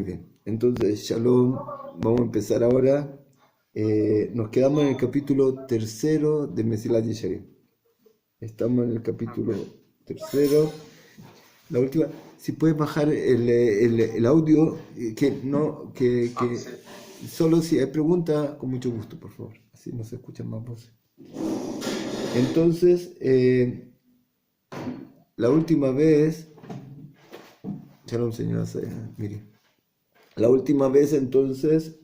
Muy bien. Entonces, Shalom, vamos a empezar ahora. Nos quedamos en el capítulo tercero de Mesilat Yesharim. Estamos en el capítulo tercero. La última. Si puedes bajar el audio, que solo si hay preguntas, con mucho gusto, por favor. Así no se escuchan más voces. Entonces, la última vez. Shalom, señora Saya, mire. La última vez entonces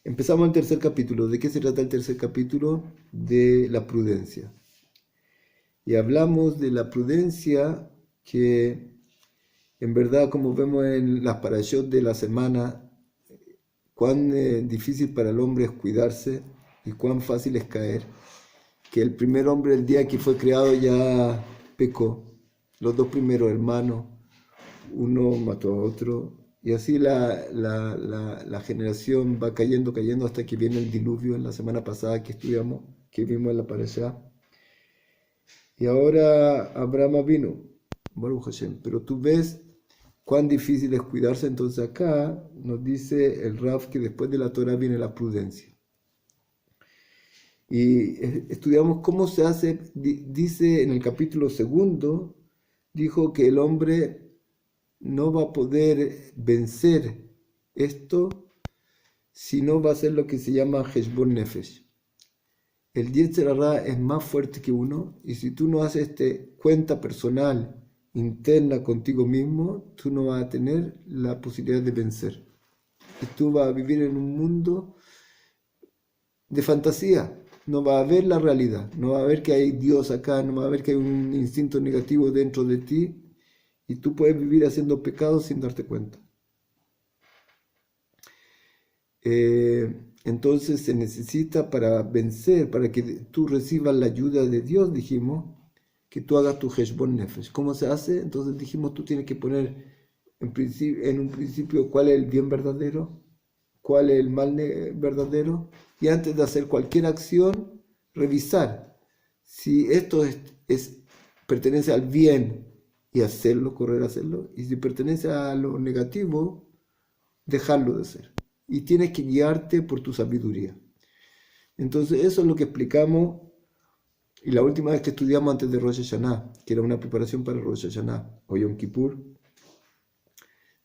empezamos el tercer capítulo. ¿De qué se trata el tercer capítulo? De la prudencia. Y hablamos de la prudencia que en verdad, como vemos en las parashot de la semana, cuán difícil para el hombre es cuidarse y cuán fácil es caer. Que el primer hombre el día que fue creado ya pecó. Los dos primeros hermanos, uno mató a otro, y así la generación va cayendo hasta que viene el diluvio en la semana pasada que estudiamos, que vimos en la parashá. Y ahora Abraham vino, Baruch Hashem, pero tú ves cuán difícil es cuidarse. Entonces acá nos dice el Raf que después de la Torah viene la prudencia. Y estudiamos cómo se hace. Dice en el capítulo segundo, dijo que el hombre no va a poder vencer esto si no va a hacer lo que se llama Heshbon Nefesh. El Yetzer Hara es más fuerte que uno, y si tú no haces cuenta personal interna contigo mismo, tú no vas a tener la posibilidad de vencer. Y tú vas a vivir en un mundo de fantasía. No va a ver la realidad, no va a ver que hay Dios acá, no va a ver que hay un instinto negativo dentro de ti, y tú puedes vivir haciendo pecados sin darte cuenta. Entonces se necesita para vencer, para que tú recibas la ayuda de Dios, dijimos, que tú hagas tu Heshbon Nefesh. ¿Cómo se hace? Entonces dijimos, tú tienes que poner en un principio cuál es el bien verdadero, cuál es el mal verdadero, y antes de hacer cualquier acción, revisar si esto pertenece al bien y hacerlo, correr a hacerlo, y si pertenece a lo negativo, dejarlo de hacer. Y tienes que guiarte por tu sabiduría. Entonces eso es lo que explicamos, y la última vez que estudiamos antes de Rosh Hashanah, que era una preparación para Rosh Hashanah o Yom Kippur,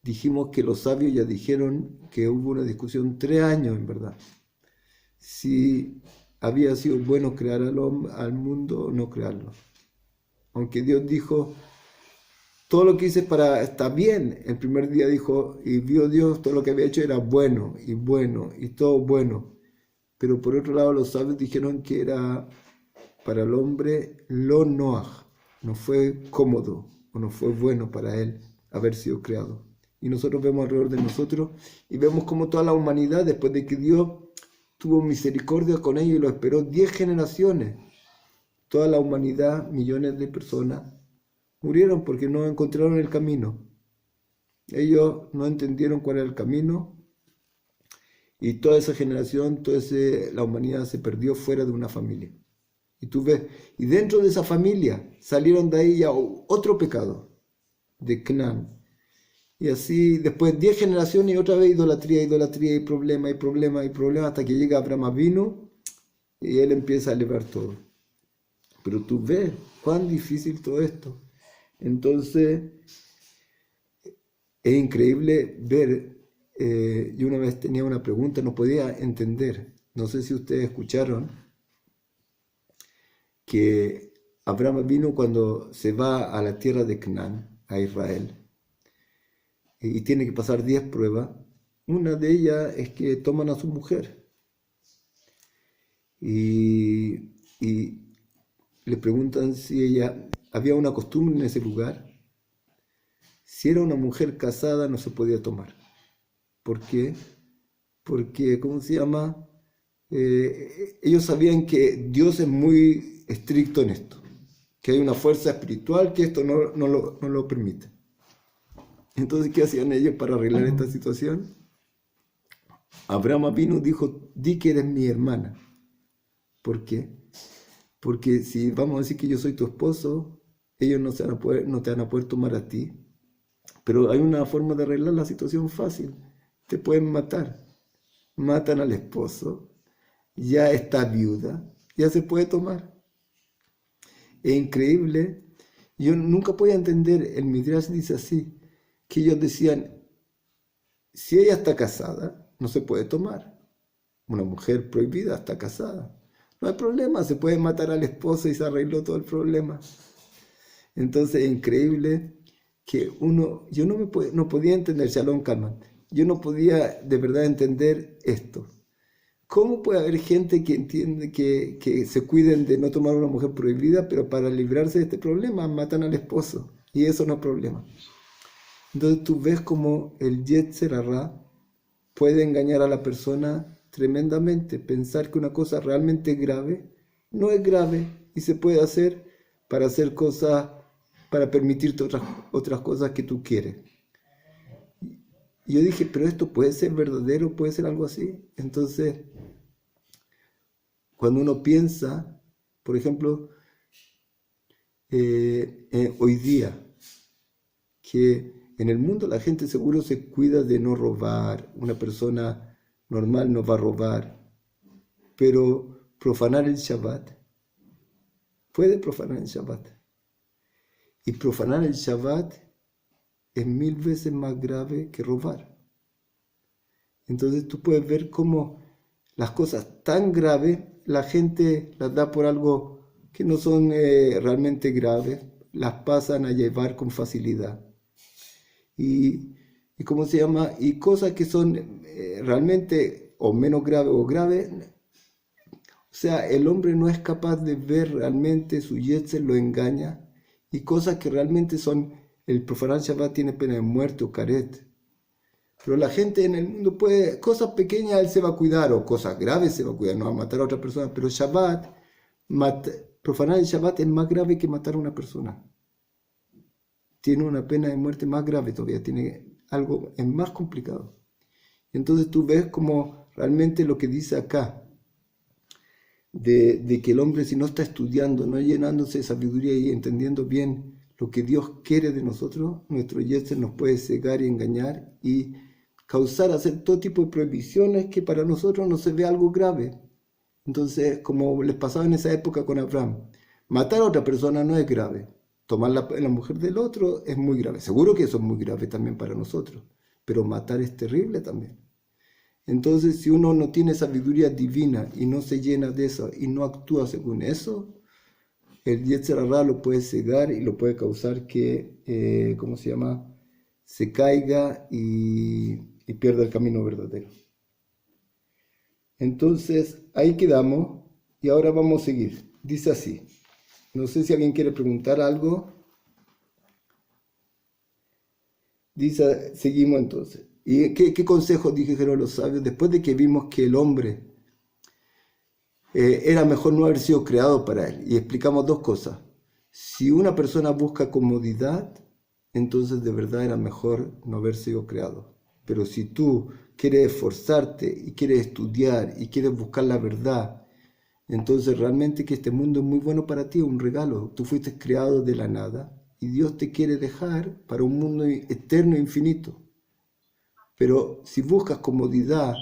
dijimos que los sabios ya dijeron que hubo una discusión 3 años, en verdad, si había sido bueno crear al mundo o no crearlo. Aunque Dios dijo, todo lo que hice está bien. El primer día dijo, y vio Dios, todo lo que había hecho era bueno, y todo bueno. Pero por otro lado, los sabios dijeron que era para el hombre lo noach, no fue cómodo, o no fue bueno para él haber sido creado. Y nosotros vemos alrededor de nosotros, y vemos como toda la humanidad, después de que Dios tuvo misericordia con ellos y lo esperó 10 generaciones, toda la humanidad, millones de personas, murieron porque no encontraron el camino. Ellos no entendieron cuál era el camino, y toda esa generación, la humanidad se perdió fuera de una familia. Y tú ves, y dentro de esa familia salieron de ahí ya otro pecado, de Canaán. Y así después 10 generaciones y otra vez idolatría, y problema, hasta que llega Abraham Avinu y él empieza a elevar todo. Pero tú ves cuán difícil todo esto. Entonces, es increíble ver. Yo una vez tenía una pregunta, no podía entender. No sé si ustedes escucharon que Abraham vino cuando se va a la tierra de Canaán, a Israel, y tiene que pasar 10 pruebas. Una de ellas es que toman a su mujer. Y le preguntan si había una costumbre en ese lugar. Si era una mujer casada no se podía tomar. ¿Por qué? Porque, ¿cómo se llama? Ellos sabían que Dios es muy estricto en esto, que hay una fuerza espiritual que esto no lo permite. Entonces, ¿qué hacían ellos para arreglar esta situación? Abraham vino y dijo, di que eres mi hermana. ¿Por qué? Porque si vamos a decir que yo soy tu esposo, ellos no te van a poder tomar a ti, Pero hay una forma de arreglar la situación fácil. Te pueden matar. Matan al esposo, ya está viuda, ya se puede tomar. Es increíble. Yo nunca podía entender, el Midrash dice así, que ellos decían, si ella está casada, no se puede tomar. Una mujer prohibida está casada. No hay problema, se puede matar al esposo y se arregló todo el problema. Entonces es increíble que yo no podía entender, Shalom Kalman, yo no podía de verdad entender esto. ¿Cómo puede haber gente que entiende que se cuiden de no tomar una mujer prohibida, pero para librarse de este problema matan al esposo? Y eso no es problema. Entonces tú ves como el Yetzer Hara puede engañar a la persona tremendamente, pensar que una cosa realmente grave no es grave y se puede hacer para hacer cosas, para permitirte otras cosas que tú quieres. Y yo dije, pero esto puede ser verdadero, puede ser algo así. Entonces, cuando uno piensa, por ejemplo, hoy día, que en el mundo la gente seguro se cuida de no robar, una persona normal no va a robar, pero profanar el Shabbat, puede profanar el Shabbat. Y profanar el Shabbat es 1000 veces más grave que robar. Entonces tú puedes ver cómo las cosas tan graves la gente las da por algo que no son realmente graves, las pasan a llevar con facilidad. Y ¿cómo se llama? Y cosas que son realmente o menos graves o graves. O sea, el hombre no es capaz de ver realmente, su yetzer lo engaña. Y cosas que realmente son, el profanar Shabbat tiene pena de muerte o caret. Pero la gente en el mundo puede, cosas pequeñas él se va a cuidar, o cosas graves se va a cuidar, no va a matar a otra persona. Pero Shabbat, profanar el Shabbat es más grave que matar a una persona. Tiene una pena de muerte más grave todavía, tiene algo, es más complicado. Entonces tú ves como realmente lo que dice acá, de que el hombre si no está estudiando, no llenándose de sabiduría y entendiendo bien lo que Dios quiere de nosotros, nuestro yetzer nos puede cegar y engañar y causar hacer todo tipo de prohibiciones que para nosotros no se ve algo grave. Entonces, como les pasaba en esa época con Abraham, matar a otra persona no es grave. Tomar la mujer del otro es muy grave. Seguro que eso es muy grave también para nosotros, pero matar es terrible también. Entonces, si uno no tiene sabiduría divina y no se llena de eso y no actúa según eso, el Yetzer Hara lo puede cegar y lo puede causar que, ¿cómo se llama?, se caiga y pierda el camino verdadero. Entonces, ahí quedamos y ahora vamos a seguir. Dice así. No sé si alguien quiere preguntar algo. Dice, seguimos entonces. ¿Y qué consejos dijeron los sabios? Después de que vimos que el hombre era mejor no haber sido creado para él. Y explicamos dos cosas. Si una persona busca comodidad, entonces de verdad era mejor no haber sido creado. Pero si tú quieres esforzarte y quieres estudiar y quieres buscar la verdad, entonces realmente que este mundo es muy bueno para ti, es un regalo. Tú fuiste creado de la nada y Dios te quiere dejar para un mundo eterno e infinito. Pero si buscas comodidad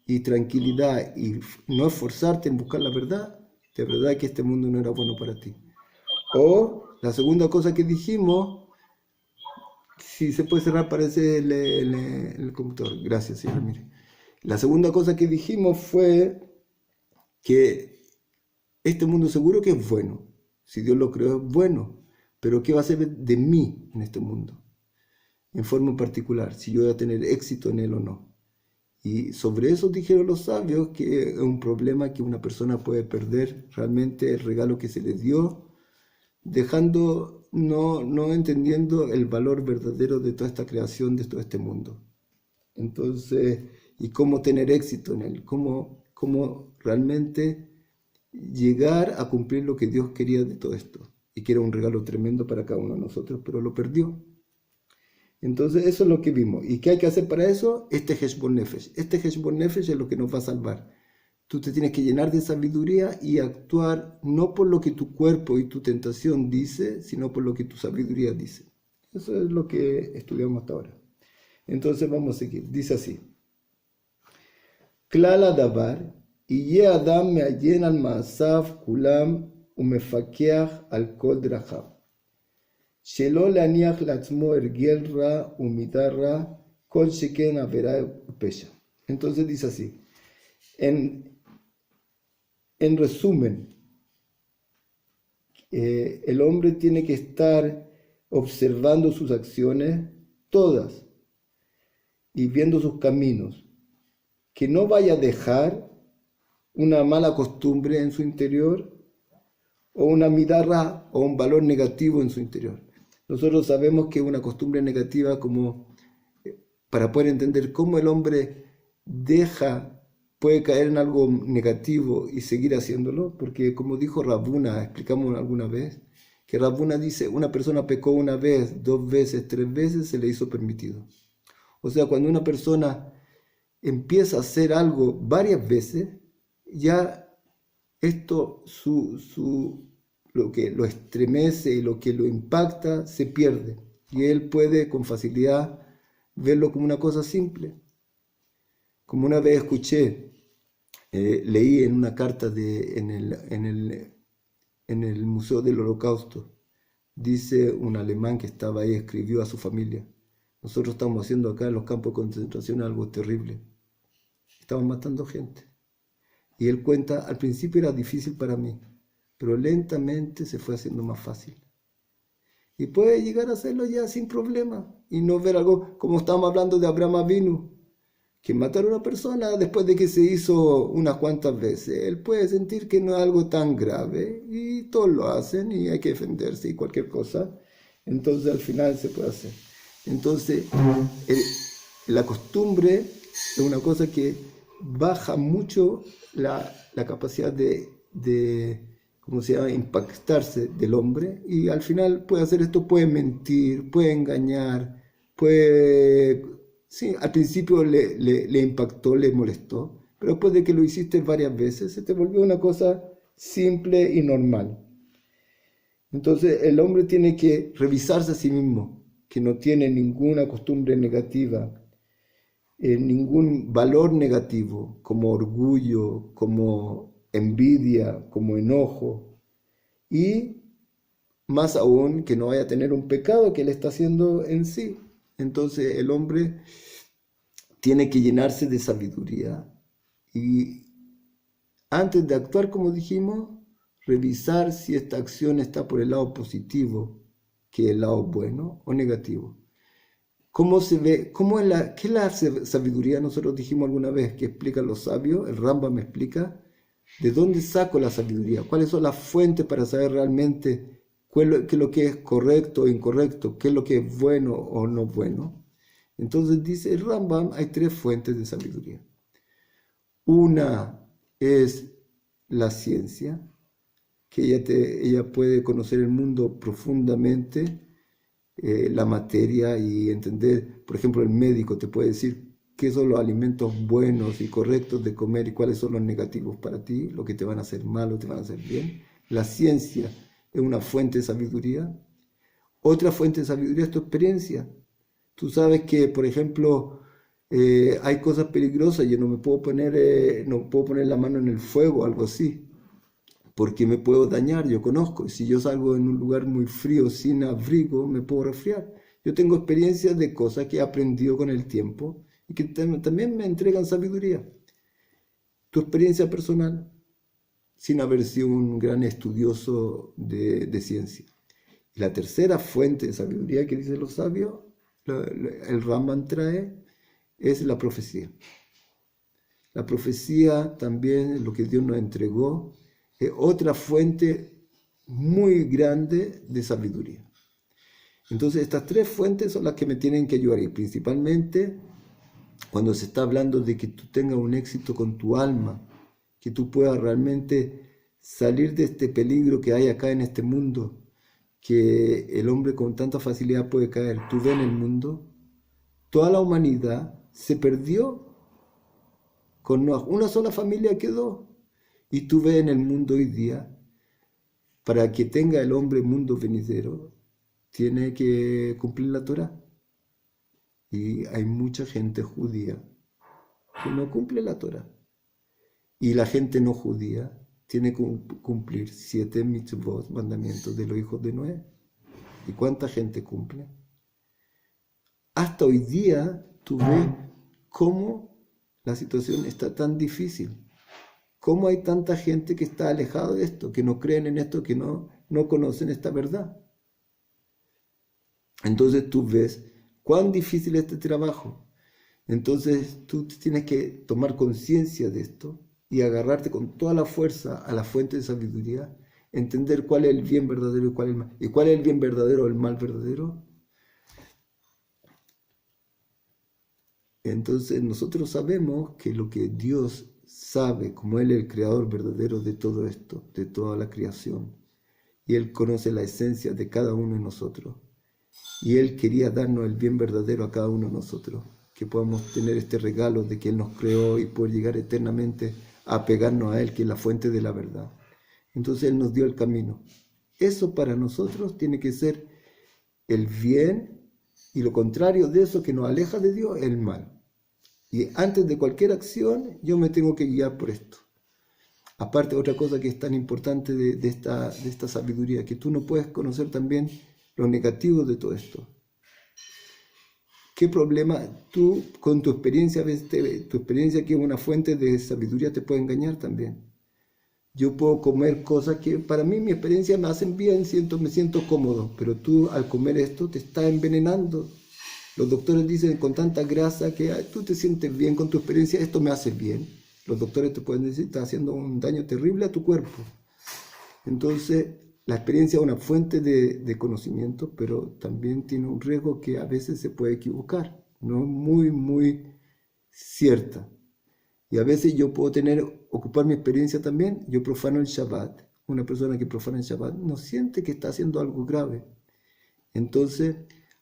y tranquilidad y no esforzarte en buscar la verdad, de verdad que este mundo no era bueno para ti. O la segunda cosa que dijimos, si se puede cerrar, parece el computador. Gracias, señor. Mire. La segunda cosa que dijimos fue que este mundo seguro que es bueno. Si Dios lo creó es bueno. Pero ¿qué va a hacer de mí en este mundo? En forma particular, si yo voy a tener éxito en él o no. Y sobre eso dijeron los sabios que es un problema que una persona puede perder realmente el regalo que se le dio, dejando, no entendiendo el valor verdadero de toda esta creación, de todo este mundo. Entonces, y cómo tener éxito en él, cómo realmente llegar a cumplir lo que Dios quería de todo esto, y que era un regalo tremendo para cada uno de nosotros, pero lo perdió. Entonces eso es lo que vimos. ¿Y qué hay que hacer para eso? Este Heshbon Nefesh. Este Heshbon Nefesh es lo que nos va a salvar. Tú te tienes que llenar de sabiduría y actuar no por lo que tu cuerpo y tu tentación dice, sino por lo que tu sabiduría dice. Eso es lo que estudiamos hasta ahora. Entonces vamos a seguir. Dice así. Klal davar, yeh adam me'ayen al ma'asav kulam umefakeach al kol drachav. Shelo leaniach la'atzmo ergel ra umidah ra kol sheken avera upesha. Entonces dice así. En resumen, el hombre tiene que estar observando sus acciones todas y viendo sus caminos, que no vaya a dejar una mala costumbre en su interior o una midarra o un valor negativo en su interior. Nosotros sabemos que una costumbre negativa, como para poder entender cómo el hombre puede caer en algo negativo y seguir haciéndolo, porque como dijo Rav Huna, explicamos alguna vez, que Rav Huna dice, una persona pecó una vez, 2 veces, 3 veces, se le hizo permitido. O sea, cuando una persona empieza a hacer algo varias veces, ya esto, lo que lo estremece y lo que lo impacta, se pierde. Y él puede con facilidad verlo como una cosa simple. Como una vez escuché, leí en una carta en el Museo del Holocausto, dice un alemán que estaba ahí, escribió a su familia: nosotros estamos haciendo acá en los campos de concentración algo terrible. Estaban matando gente. Y él cuenta, al principio era difícil para mí, pero lentamente se fue haciendo más fácil. Y puede llegar a hacerlo ya sin problema. Y no ver algo, como estábamos hablando de Abraham Avinu, que matar a una persona después de que se hizo unas cuantas veces, él puede sentir que no es algo tan grave, y todos lo hacen y hay que defenderse y cualquier cosa. Entonces al final se puede hacer. Entonces la costumbre es una cosa que baja mucho la capacidad de ¿cómo se llama?, impactarse del hombre, y al final puede hacer esto, puede mentir, puede engañar, sí, al principio le impactó, le molestó, pero después de que lo hiciste varias veces, se te volvió una cosa simple y normal. Entonces el hombre tiene que revisarse a sí mismo, que no tiene ninguna costumbre negativa, ningún valor negativo, como orgullo, como envidia, como enojo, y más aún que no vaya a tener un pecado que él está haciendo en sí. Entonces el hombre tiene que llenarse de sabiduría y antes de actuar, como dijimos, revisar si esta acción está por el lado positivo, que el lado bueno, o negativo. ¿Cómo se ve? ¿Qué es la sabiduría? Nosotros dijimos alguna vez que explican los sabios, el Rambam me explica de dónde saco la sabiduría, cuáles son las fuentes para saber realmente qué es lo que es correcto o incorrecto, qué es lo que es bueno o no bueno. Entonces dice el Rambam, hay 3 fuentes de sabiduría. Una es la ciencia, que ella puede conocer el mundo profundamente, la materia, y entender. Por ejemplo, el médico te puede decir qué son los alimentos buenos y correctos de comer y cuáles son los negativos para ti, lo que te van a hacer mal o te van a hacer bien. La ciencia es una fuente de sabiduría. Otra fuente de sabiduría es tu experiencia. Tú sabes que, por ejemplo, hay cosas peligrosas. Yo no puedo poner la mano en el fuego o algo así, porque me puedo dañar. Yo conozco. Si yo salgo en un lugar muy frío sin abrigo, me puedo resfriar. Yo tengo experiencias de cosas que he aprendido con el tiempo y que también me entregan sabiduría. Tu experiencia personal, sin haber sido un gran estudioso de ciencia. Y la tercera fuente de sabiduría que dicen los sabios, el Rambam trae, es la profecía. La profecía también, lo que Dios nos entregó, es otra fuente muy grande de sabiduría. Entonces estas 3 fuentes son las que me tienen que ayudar, y principalmente cuando se está hablando de que tú tengas un éxito con tu alma, que tú puedas realmente salir de este peligro que hay acá en este mundo, que el hombre con tanta facilidad puede caer. Tú ves en el mundo, toda la humanidad se perdió, con una sola familia quedó, y tú ves en el mundo hoy día, para que tenga el hombre mundo venidero, tiene que cumplir la Torá. Y hay mucha gente judía que no cumple la Torá. Y la gente no judía tiene que cumplir 7 mitzvot, mandamientos de los hijos de Noé. ¿Y cuánta gente cumple? Hasta hoy día tú ves cómo la situación está tan difícil. Cómo hay tanta gente que está alejada de esto, que no creen en esto, que no conocen esta verdad. Entonces tú ves cuán difícil es este trabajo. Entonces tú tienes que tomar conciencia de esto y agarrarte con toda la fuerza a la fuente de sabiduría, entender cuál es el bien verdadero y cuál es el mal. ¿Y cuál es el bien verdadero o el mal verdadero? Entonces nosotros sabemos que lo que Dios sabe, como Él es el creador verdadero de todo esto, de toda la creación, y Él conoce la esencia de cada uno de nosotros, y Él quería darnos el bien verdadero a cada uno de nosotros, que podamos tener este regalo de que Él nos creó y poder llegar eternamente a apegarnos a Él, que es la fuente de la verdad. Entonces Él nos dio el camino. Eso para nosotros tiene que ser el bien, y lo contrario de eso que nos aleja de Dios, el mal. Y antes de cualquier acción, yo me tengo que guiar por esto. Aparte, otra cosa que es tan importante de esta sabiduría, que tú no puedes conocer también lo negativo de todo esto. ¿Qué problema? Tú, con tu experiencia, tu experiencia que es una fuente de sabiduría, te puede engañar también. Yo puedo comer cosas que para mí, mi experiencia, me hacen bien, me siento cómodo, pero tú al comer esto te estás envenenando. Los doctores dicen con tanta grasa que tú te sientes bien con tu experiencia, esto me hace bien. Los doctores te pueden decir, está haciendo un daño terrible a tu cuerpo. Entonces, la experiencia es una fuente de conocimiento, pero también tiene un riesgo que a veces se puede equivocar, no es muy, muy cierta. Y a veces yo puedo ocupar mi experiencia también, yo profano el Shabbat. Una persona que profana el Shabbat no siente que está haciendo algo grave. Entonces,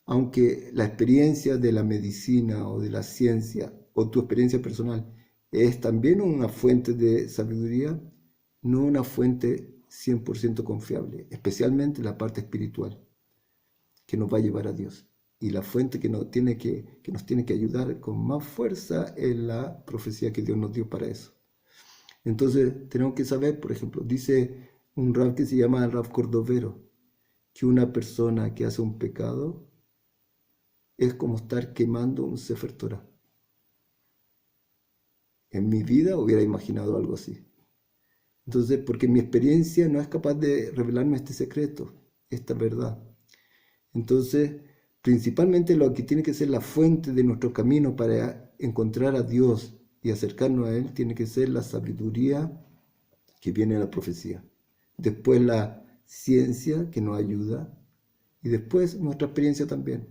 aunque la experiencia de la medicina o de la ciencia o tu experiencia personal es también una fuente de sabiduría, no una fuente 100% confiable, especialmente la parte espiritual que nos va a llevar a Dios. Y la fuente que nos tiene que ayudar con más fuerza es la profecía que Dios nos dio para eso. Entonces tenemos que saber, por ejemplo, dice un rab que se llama el Rab Cordovero, que una persona que hace un pecado es como estar quemando un Sefer Torah. En mi vida hubiera imaginado algo así. Entonces, porque mi experiencia no es capaz de revelarme este secreto, esta verdad. Entonces, principalmente lo que tiene que ser la fuente de nuestro camino para encontrar a Dios y acercarnos a Él, tiene que ser la sabiduría que viene de la profecía. Después la ciencia que nos ayuda y después nuestra experiencia también,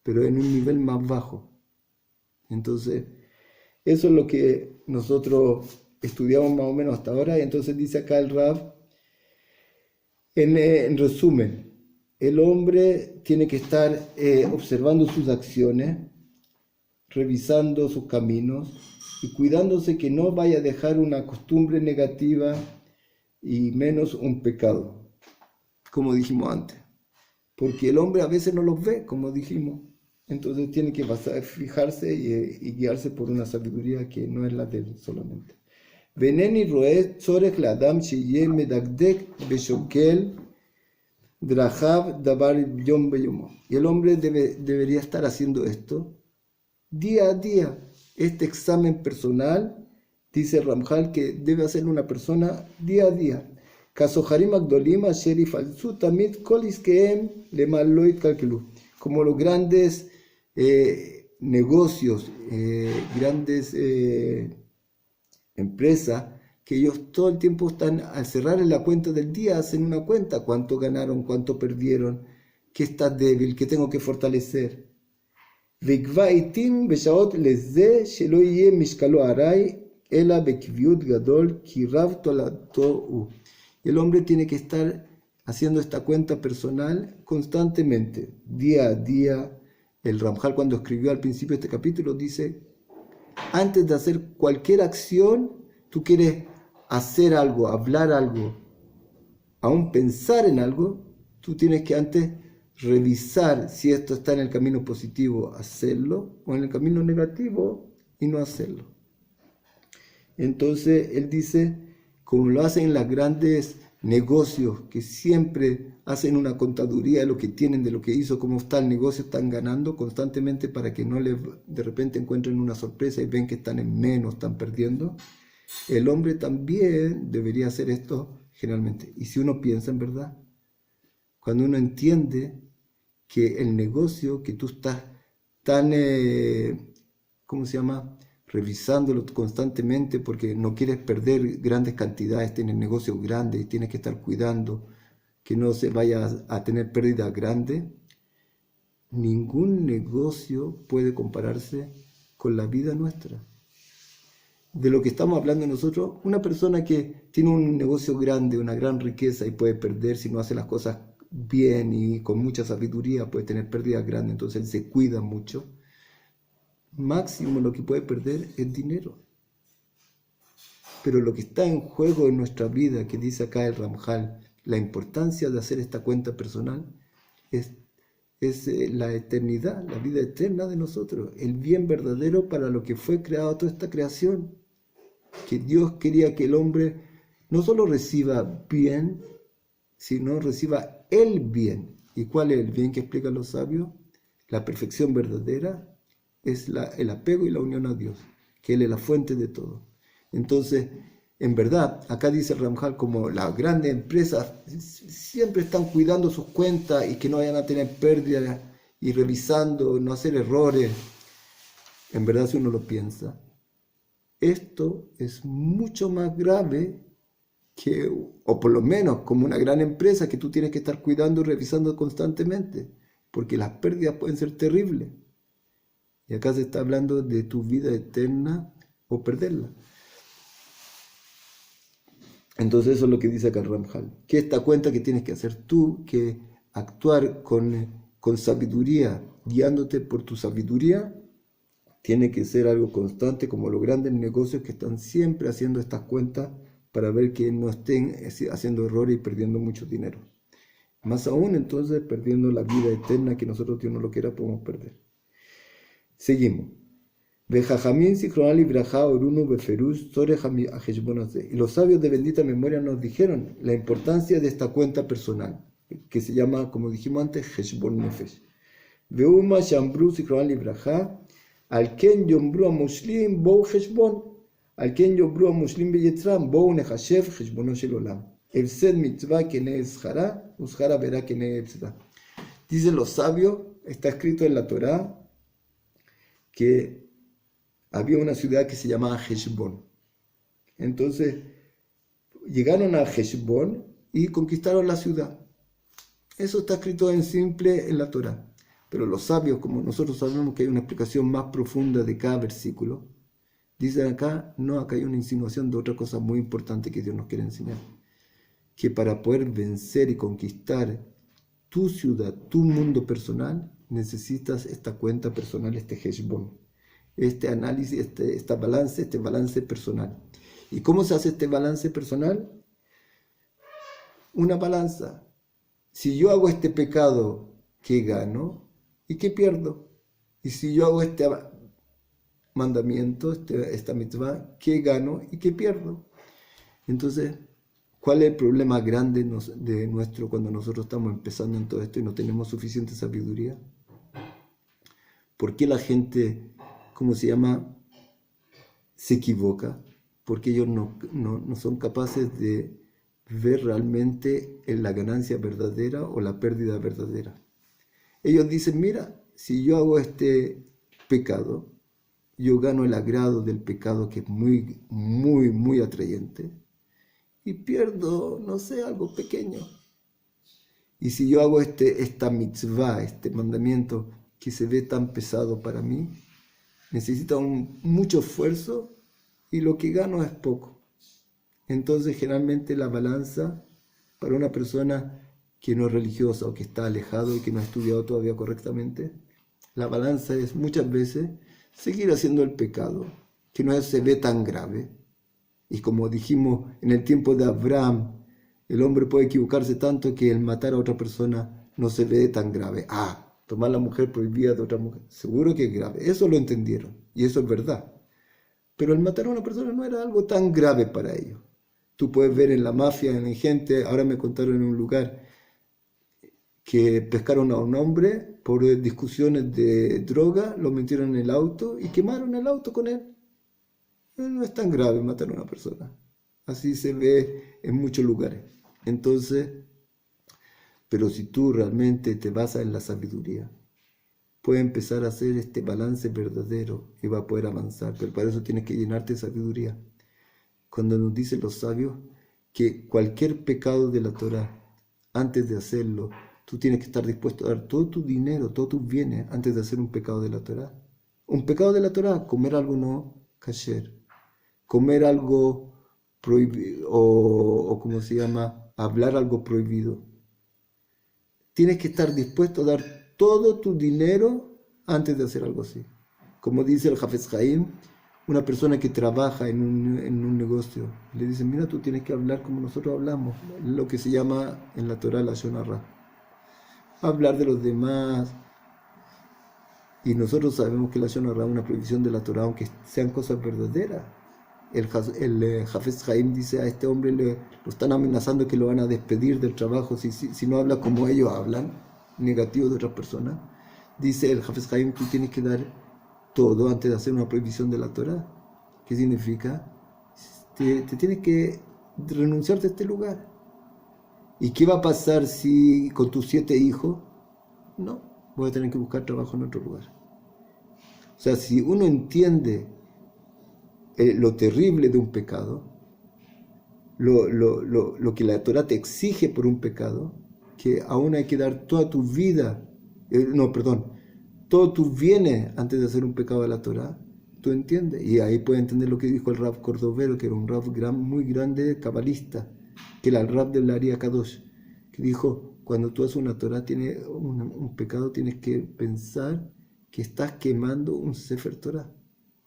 pero en un nivel más bajo. Entonces, eso es lo que nosotros estudiamos más o menos hasta ahora. Y entonces dice acá el Rab, en resumen, el hombre tiene que estar observando sus acciones, revisando sus caminos y cuidándose que no vaya a dejar una costumbre negativa y menos un pecado, como dijimos antes. Porque el hombre a veces no los ve, como dijimos. Entonces tiene que fijarse y guiarse por una sabiduría que no es la de él solamente. Veneni roe tzorech le'adam sheyeh medakdek beshokel drahav davar yom beyomo. Y el hombre debería estar haciendo esto día a día. Este examen personal, dice Ramjal, que debe hacer una persona día a día. Kasoharim agdolim asher yifalzu tamid kol iskehem lemal lo yitkalkelu. Como los grandes negocios, grandes empresas, que ellos todo el tiempo están, al cerrar en la cuenta del día, hacen una cuenta, cuánto ganaron, cuánto perdieron, qué está débil, qué tengo que fortalecer. Y el hombre tiene que estar haciendo esta cuenta personal constantemente, día a día. El Ramjal, cuando escribió al principio de este capítulo, dice, antes de hacer cualquier acción, tú quieres hacer algo, hablar algo, aún pensar en algo, tú tienes que antes revisar si esto está en el camino positivo, hacerlo, o en el camino negativo y no hacerlo. Entonces él dice, como lo hacen las grandes negocios que siempre hacen una contaduría de lo que tienen, de lo que hizo, cómo está el negocio, están ganando constantemente para que no les de repente encuentren una sorpresa y ven que están en menos, están perdiendo. El hombre también debería hacer esto generalmente. Y si uno piensa en verdad, cuando uno entiende que el negocio que tú estás tan, ¿cómo se llama?, revisándolo constantemente porque no quieres perder grandes cantidades, tienes negocios grandes y tienes que estar cuidando que no se vaya a tener pérdidas grandes. Ningún negocio puede compararse con la vida nuestra. De lo que estamos hablando nosotros, una persona que tiene un negocio grande, una gran riqueza y puede perder si no hace las cosas bien y con mucha sabiduría, puede tener pérdidas grandes, entonces él se cuida mucho. Máximo lo que puede perder es dinero. Pero lo que está en juego en nuestra vida, que dice acá el Ramjal, la importancia de hacer esta cuenta personal es la eternidad, la vida eterna de nosotros, el bien verdadero para lo que fue creado toda esta creación. Que Dios quería que el hombre no solo reciba bien, sino reciba el bien. ¿Y cuál es el bien que explican los sabios? La perfección verdadera es el apego y la unión a Dios, que Él es la fuente de todo. Entonces, en verdad, acá dice Ramjal, como las grandes empresas siempre están cuidando sus cuentas y que no vayan a tener pérdidas y revisando, no hacer errores. En verdad, si uno lo piensa, esto es mucho más grave que, o por lo menos como una gran empresa que tú tienes que estar cuidando y revisando constantemente, porque las pérdidas pueden ser terribles. Y acá se está hablando de tu vida eterna o perderla. Entonces eso es lo que dice acá el Ramjal. Que esta cuenta que tienes que hacer tú, que actuar con sabiduría, guiándote por tu sabiduría, tiene que ser algo constante, como los grandes negocios que están siempre haciendo estas cuentas para ver que no estén haciendo errores y perdiendo mucho dinero. Más aún entonces perdiendo la vida eterna que nosotros, Dios no lo quiera, podemos perder. Seguimos. Y los sabios de bendita memoria nos dijeron la importancia de esta cuenta personal, que se llama, como dijimos antes, Heshbon Nefesh. Veuma Shambru Zichronal Libraja, al Ken Yombru a Muslim, Bou Heshbon, al Ken Yombru a Muslim Beyetzram, Bou Nehashev, Heshbono Shel Olam. El Sed Mitzvah Kene Zhara, Uzhara Verá Kene Etzra. Dicen los sabios, está escrito en la Torá, que había una ciudad que se llamaba Heshbon. Entonces, llegaron a Heshbon y conquistaron la ciudad. Eso está escrito en simple en la Torá. Pero los sabios, como nosotros sabemos que hay una explicación más profunda de cada versículo, dicen acá, no, acá hay una insinuación de otra cosa muy importante que Dios nos quiere enseñar. Que para poder vencer y conquistar tu ciudad, tu mundo personal, necesitas esta cuenta personal, este Heshbon, este análisis, este balance personal. ¿Y cómo se hace este balance personal? Una balanza. Si yo hago este pecado, ¿qué gano y qué pierdo? Y si yo hago este mandamiento, esta mitzvah, ¿qué gano y qué pierdo? Entonces, ¿cuál es el problema grande de nuestro cuando nosotros estamos empezando en todo esto y no tenemos suficiente sabiduría? ¿Por qué la gente, ¿cómo se llama?, se equivoca? Porque ellos no son capaces de ver realmente en la ganancia verdadera o la pérdida verdadera. Ellos dicen, mira, si yo hago este pecado, yo gano el agrado del pecado, que es muy, muy, muy atrayente, y pierdo, no sé, algo pequeño. Y si yo hago esta mitzvah, este mandamiento que se ve tan pesado para mí, necesita mucho esfuerzo y lo que gano es poco. Entonces generalmente la balanza para una persona que no es religiosa o que está alejado y que no ha estudiado todavía correctamente, la balanza es muchas veces seguir haciendo el pecado, que no se ve tan grave. Y como dijimos en el tiempo de Abraham, el hombre puede equivocarse tanto que el matar a otra persona no se ve tan grave. Tomar la mujer prohibida de otra mujer, seguro que es grave. Eso lo entendieron y eso es verdad. Pero el matar a una persona no era algo tan grave para ellos. Tú puedes ver en la mafia, en gente, ahora me contaron en un lugar que pescaron a un hombre por discusiones de droga, lo metieron en el auto y quemaron el auto con él. No es tan grave matar a una persona. Así se ve en muchos lugares. Entonces, pero si tú realmente te basas en la sabiduría, puedes empezar a hacer este balance verdadero y vas a poder avanzar. Pero para eso tienes que llenarte de sabiduría. Cuando nos dicen los sabios que cualquier pecado de la Torah, antes de hacerlo, tú tienes que estar dispuesto a dar todo tu dinero, todos tus bienes, antes de hacer un pecado de la Torah. Un pecado de la Torah, comer algo no kasher, comer algo prohibido, o ¿cómo se llama? Hablar algo prohibido. Tienes que estar dispuesto a dar todo tu dinero antes de hacer algo así. Como dice el Hafez Haim, una persona que trabaja en un negocio, le dicen, mira, tú tienes que hablar como nosotros hablamos, lo que se llama en la Torah Lashon Hara. Hablar de los demás. Y nosotros sabemos que la Lashon Hara es una prohibición de la Torah, aunque sean cosas verdaderas. El Hafez Haim dice a este hombre, lo están amenazando que lo van a despedir del trabajo si no habla como ellos hablan, negativo de otras personas. Dice el Hafez Haim, tú tienes que dar todo antes de hacer una prohibición de la Torah. ¿Qué significa? Te tienes que renunciar de este lugar. ¿Y qué va a pasar si con tus 7 hijos? No, voy a tener que buscar trabajo en otro lugar. O sea, si uno entiende lo terrible de un pecado, lo que la Torah te exige por un pecado, que aún hay que dar toda tu vida, todos tus bienes antes de hacer un pecado de la Torah, tú entiendes. Y ahí puedes entender lo que dijo el Rav Cordovero, que era un Rav muy grande, cabalista, que era el Rav del Ari Kadosh, que dijo, cuando tú haces una Torah, tienes un pecado, tienes que pensar que estás quemando un Sefer Torah.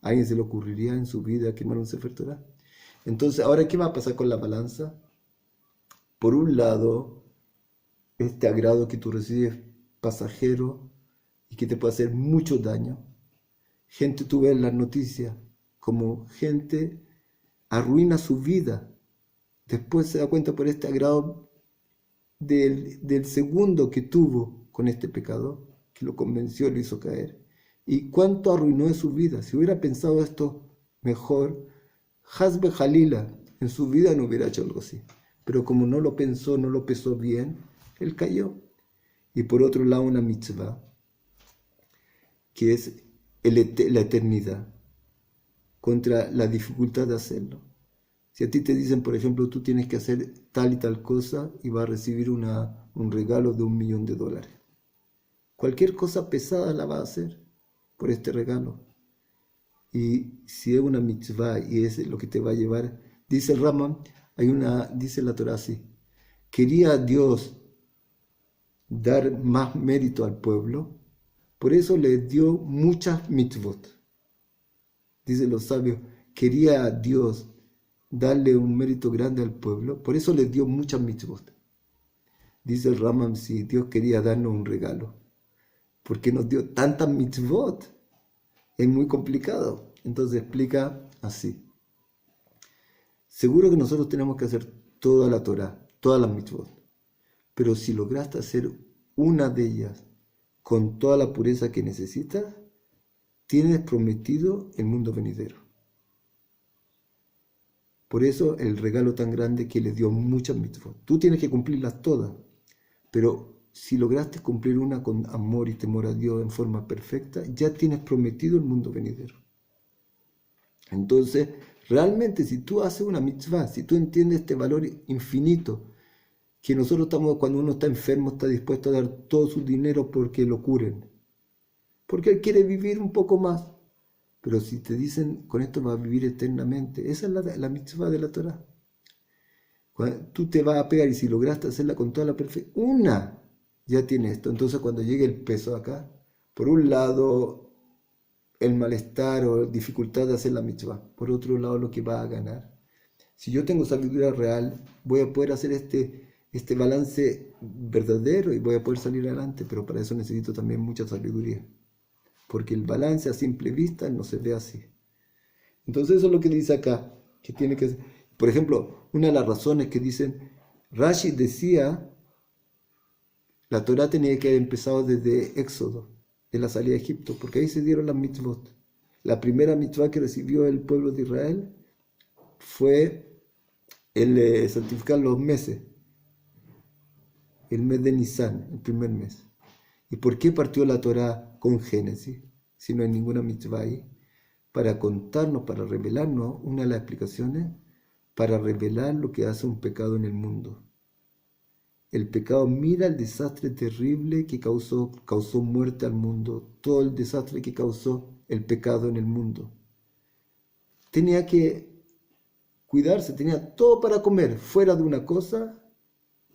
¿A alguien se le ocurriría en su vida quemar un Sefer Torah? Entonces, ¿ahora qué va a pasar con la balanza? Por un lado, este agrado que tú recibes pasajero y que te puede hacer mucho daño. Gente, tú ves en las noticias como gente arruina su vida. Después se da cuenta por este agrado del segundo que tuvo con este pecado, que lo convenció y lo hizo caer. ¿Y cuánto arruinó de su vida? Si hubiera pensado esto mejor, Hasbe Jalila en su vida no hubiera hecho algo así. Pero como no lo pensó, no lo pensó bien, él cayó. Y por otro lado, una mitzvah, que es la eternidad, contra la dificultad de hacerlo. Si a ti te dicen, por ejemplo, tú tienes que hacer tal y tal cosa y vas a recibir un regalo de $1.000.000. Cualquier cosa pesada la vas a hacer por este regalo. Y si es una mitzvah y es lo que te va a llevar, dice el Rambam, dice la Torah así, quería Dios dar más mérito al pueblo, por eso le dio muchas mitzvot. Dicen los sabios, quería Dios darle un mérito grande al pueblo, por eso le dio muchas mitzvot. Dice el Rambam, si Dios quería darnos un regalo, ¿por qué nos dio tantas mitzvot? Es muy complicado. Entonces explica así. Seguro que nosotros tenemos que hacer toda la Torah, todas las mitzvot, pero si lograste hacer una de ellas con toda la pureza que necesitas, tienes prometido el mundo venidero. Por eso el regalo tan grande que le dio muchas mitzvot. Tú tienes que cumplirlas todas, pero si lograste cumplir una con amor y temor a Dios en forma perfecta, ya tienes prometido el mundo venidero. Entonces, realmente si tú haces una mitzvah, si tú entiendes este valor infinito, que nosotros estamos, cuando uno está enfermo, está dispuesto a dar todo su dinero porque lo curen, porque él quiere vivir un poco más. Pero si te dicen, con esto vas a vivir eternamente, esa es la mitzvah de la Torah. Tú te vas a pegar y si lograste hacerla con toda la perfección, ya tiene esto. Entonces cuando llegue el peso acá, por un lado el malestar o dificultad de hacer la mitzvah, por otro lado lo que va a ganar. Si yo tengo sabiduría real, voy a poder hacer este balance verdadero y voy a poder salir adelante, pero para eso necesito también mucha sabiduría, porque el balance a simple vista no se ve así. Entonces eso es lo que dice acá, que tiene que, por ejemplo, una de las razones que dicen, Rashi decía, la Torá tenía que haber empezado desde Éxodo, de la salida de Egipto, porque ahí se dieron las mitzvot. La primera mitzvah que recibió el pueblo de Israel fue el santificar los meses, el mes de Nisan, el primer mes. ¿Y por qué partió la Torá con Génesis, si no hay ninguna mitzvah ahí? Para contarnos, para revelarnos, una de las explicaciones, para revelar lo que hace un pecado en el mundo. El pecado, mira el desastre terrible que causó muerte al mundo, todo el desastre que causó el pecado en el mundo. Tenía que cuidarse, tenía todo para comer, fuera de una cosa,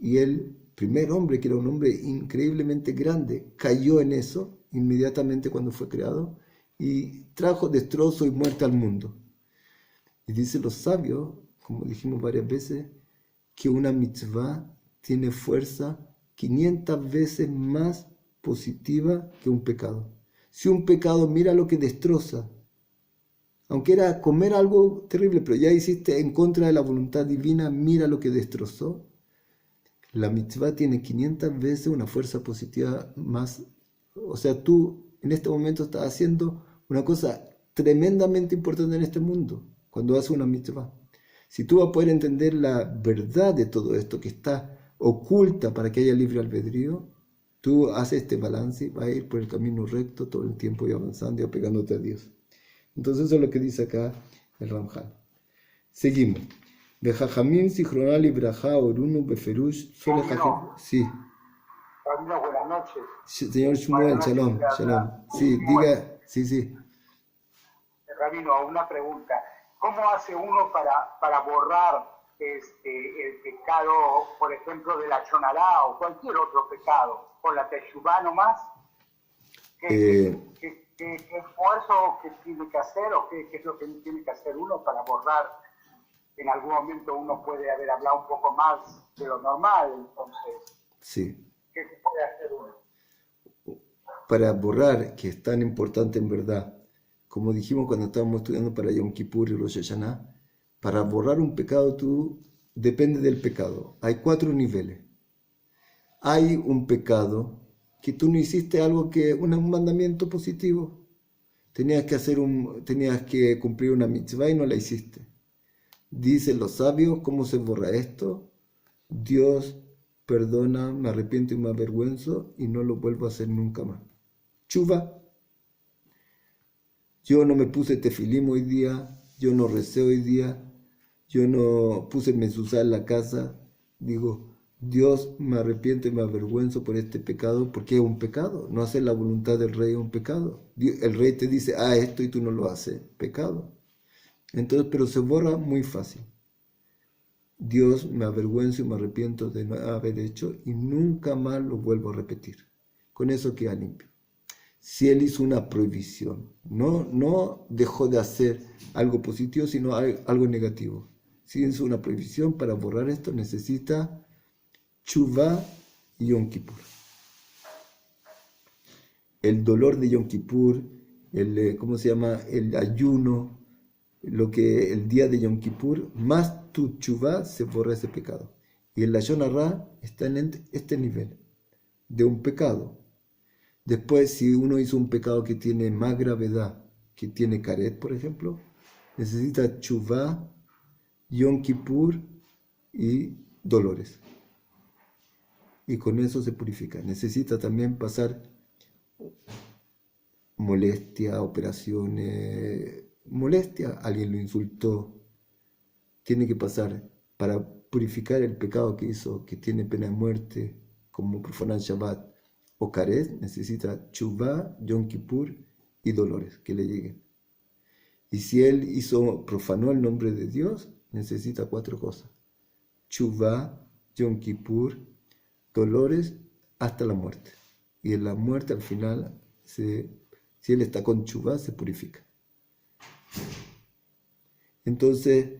y el primer hombre, que era un hombre increíblemente grande, cayó en eso inmediatamente cuando fue creado y trajo destrozo y muerte al mundo. Y dicen los sabios, como dijimos varias veces, que una mitzvah tiene fuerza 500 veces más positiva que un pecado. Si un pecado, mira lo que destroza, aunque era comer algo terrible, pero ya hiciste en contra de la voluntad divina, mira lo que destrozó. La mitzvah tiene 500 veces una fuerza positiva más. O sea, tú en este momento estás haciendo una cosa tremendamente importante en este mundo, cuando haces una mitzvah. Si tú vas a poder entender la verdad de todo esto que está oculta para que haya libre albedrío, tú haces este balance y vas a ir por el camino recto todo el tiempo y avanzando y apegándote a Dios. Entonces eso es lo que dice acá el Ramjal. Seguimos. Bejajamim sichronal ibraja orunu beferush sole jajam. Sí. Rabino, buenas noches. Señor Shmuel, shalom, shalom. Sí, diga, sí. Rabino, una pregunta. ¿Cómo hace uno para borrar el pecado, por ejemplo, de la chonará o cualquier otro pecado? ¿Con la teshuvá nomás? ¿Qué esfuerzo que tiene que hacer o qué es lo que tiene que hacer uno para borrar? En algún momento uno puede haber hablado un poco más de lo normal, entonces, sí. ¿qué puede hacer uno? Para borrar, que es tan importante en verdad, como dijimos cuando estábamos estudiando para Yom Kippur y Rosh Hashanah, para borrar un pecado depende del pecado. Hay 4 niveles. Hay un pecado que tú no hiciste algo un mandamiento positivo. Tenías que cumplir una mitzvah y no la hiciste. Dicen los sabios, ¿cómo se borra esto? Dios perdona, me arrepiento y me avergüenzo y no lo vuelvo a hacer nunca más. Chuva. Yo no me puse tefilim hoy día, yo no recé hoy día, yo no puse mezuzá en la casa. Digo, Dios, me arrepiento y me avergüenzo por este pecado, porque es un pecado. No hacer la voluntad del rey es un pecado. El rey te dice, esto y tú no lo haces, pecado. Entonces, pero se borra muy fácil. Dios, me avergüenzo y me arrepiento de no haber hecho y nunca más lo vuelvo a repetir. Con eso queda limpio. Si él hizo una prohibición, no dejó de hacer algo positivo, sino algo negativo. Si hizo una prohibición, para borrar esto necesita Teshuvá y Yom Kippur. El dolor de Yom Kippur, el ayuno, el día de Yom Kippur, más tu Teshuvá, se borra ese pecado. Y el Lashon Hara está en este nivel de un pecado. Después, si uno hizo un pecado que tiene más gravedad, que tiene caret, por ejemplo, necesita Teshuvá, Yom Kippur y dolores. Y con eso se purifica. Necesita también pasar molestia, operaciones, alguien lo insultó. Tiene que pasar para purificar el pecado que hizo, que tiene pena de muerte, como profanar Shabbat o caret, necesita Teshuvá, Yom Kippur y dolores que le lleguen. Y si él profanó el nombre de Dios, necesita 4 cosas: Teshuvá, Yom Kippur, dolores, hasta la muerte. Y en la muerte al final, si él está con Teshuvá, se purifica. Entonces,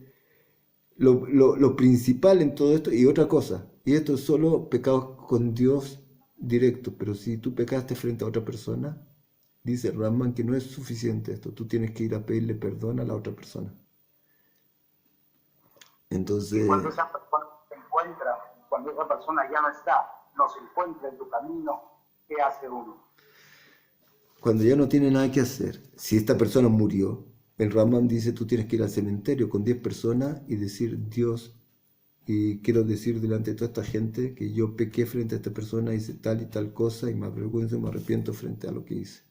lo principal en todo esto, y otra cosa, y esto es solo pecados con Dios directo, pero si tú pecaste frente a otra persona, dice Ramban que no es suficiente esto, tú tienes que ir a pedirle perdón a la otra persona. Entonces, Y cuando esa persona se encuentra, cuando esa persona ya no está, no se encuentra en tu camino, ¿qué hace uno? cuando ya no tiene nada que hacer, si esta persona murió, el Ramban dice tú tienes que ir al cementerio con 10 personas y decir Dios, y quiero decir delante de toda esta gente que yo pequé frente a esta persona, hice tal y tal cosa y me avergüenzo y me arrepiento frente a lo que hice.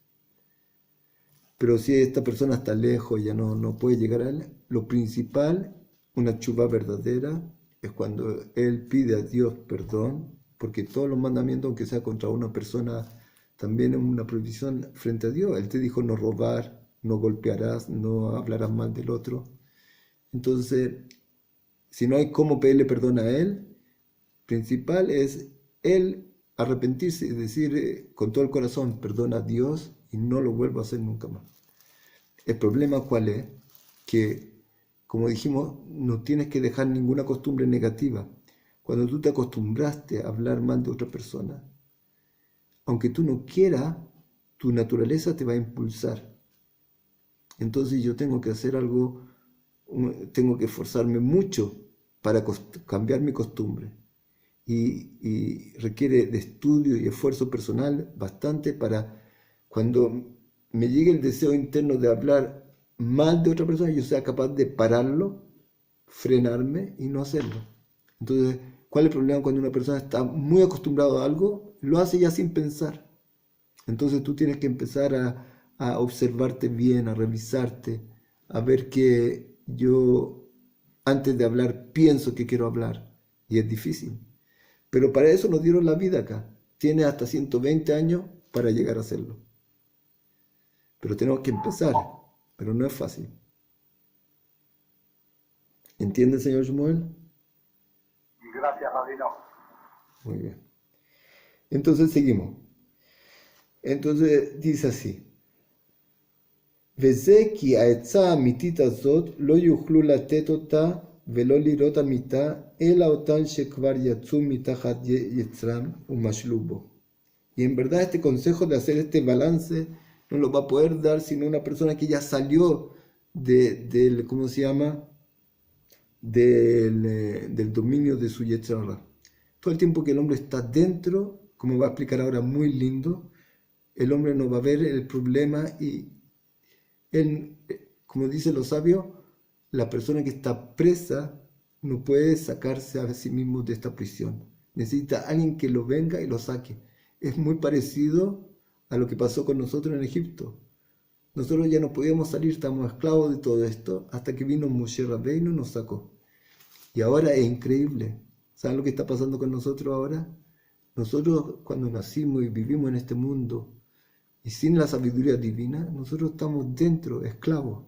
Pero si esta persona está lejos, ya no puede llegar a él, lo principal, una teshuvá verdadera, es cuando él pide a Dios perdón, porque todos los mandamientos, aunque sea contra una persona, también es una prohibición frente a Dios. Él te dijo no robar, no golpearás, no hablarás mal del otro. Entonces, si no hay cómo pedirle perdón a él, principal es él arrepentirse y decir con todo el corazón, perdona a Dios y no lo vuelvo a hacer nunca más. El problema cuál es, que como dijimos, no tienes que dejar ninguna costumbre negativa. Cuando tú te acostumbraste a hablar mal de otra persona, aunque tú no quieras, tu naturaleza te va a impulsar. Entonces yo tengo que hacer algo, tengo que esforzarme mucho para cambiar mi costumbre. Y requiere de estudio y esfuerzo personal bastante para cuando me llegue el deseo interno de hablar mal de otra persona, yo sea capaz de pararlo, frenarme y no hacerlo. Entonces, ¿cuál es el problema cuando una persona está muy acostumbrada a algo? Lo hace ya sin pensar. Entonces tú tienes que empezar a observarte bien, a revisarte, a ver que yo antes de hablar pienso que quiero hablar. Y es difícil. Pero para eso nos dieron la vida acá. Tiene hasta 120 años para llegar a hacerlo. Pero tenemos que empezar. Pero no es fácil. ¿Entiende, señor Shmuel? Gracias, Rabino. Muy bien. Entonces seguimos. Entonces dice así. וזה כי העצה האמיתית הזאת לא יוכלו לתת אותה ולא לראות אמיתה, אלא אותן שכבר יצאו מתחת יצרם ומשלו בו. Y en verdad este consejo de hacer este balance no lo va a poder dar sino una persona que ya salió del ¿cómo se llama? Del dominio de su Yetzer Hara. Todo el tiempo que el hombre está dentro, como va a explicar ahora muy lindo, el hombre no va a ver el problema y él, como dicen los sabios, la persona que está presa no puede sacarse a sí mismo de esta prisión. Necesita alguien que lo venga y lo saque. Es muy parecido a lo que pasó con nosotros en Egipto. Nosotros ya no podíamos salir, estábamos esclavos de todo esto, hasta que vino Moshe Rabbeinu y nos sacó. Y ahora es increíble. ¿Saben lo que está pasando con nosotros ahora? Nosotros cuando nacimos y vivimos en este mundo, y sin la sabiduría divina, nosotros estamos dentro, esclavos.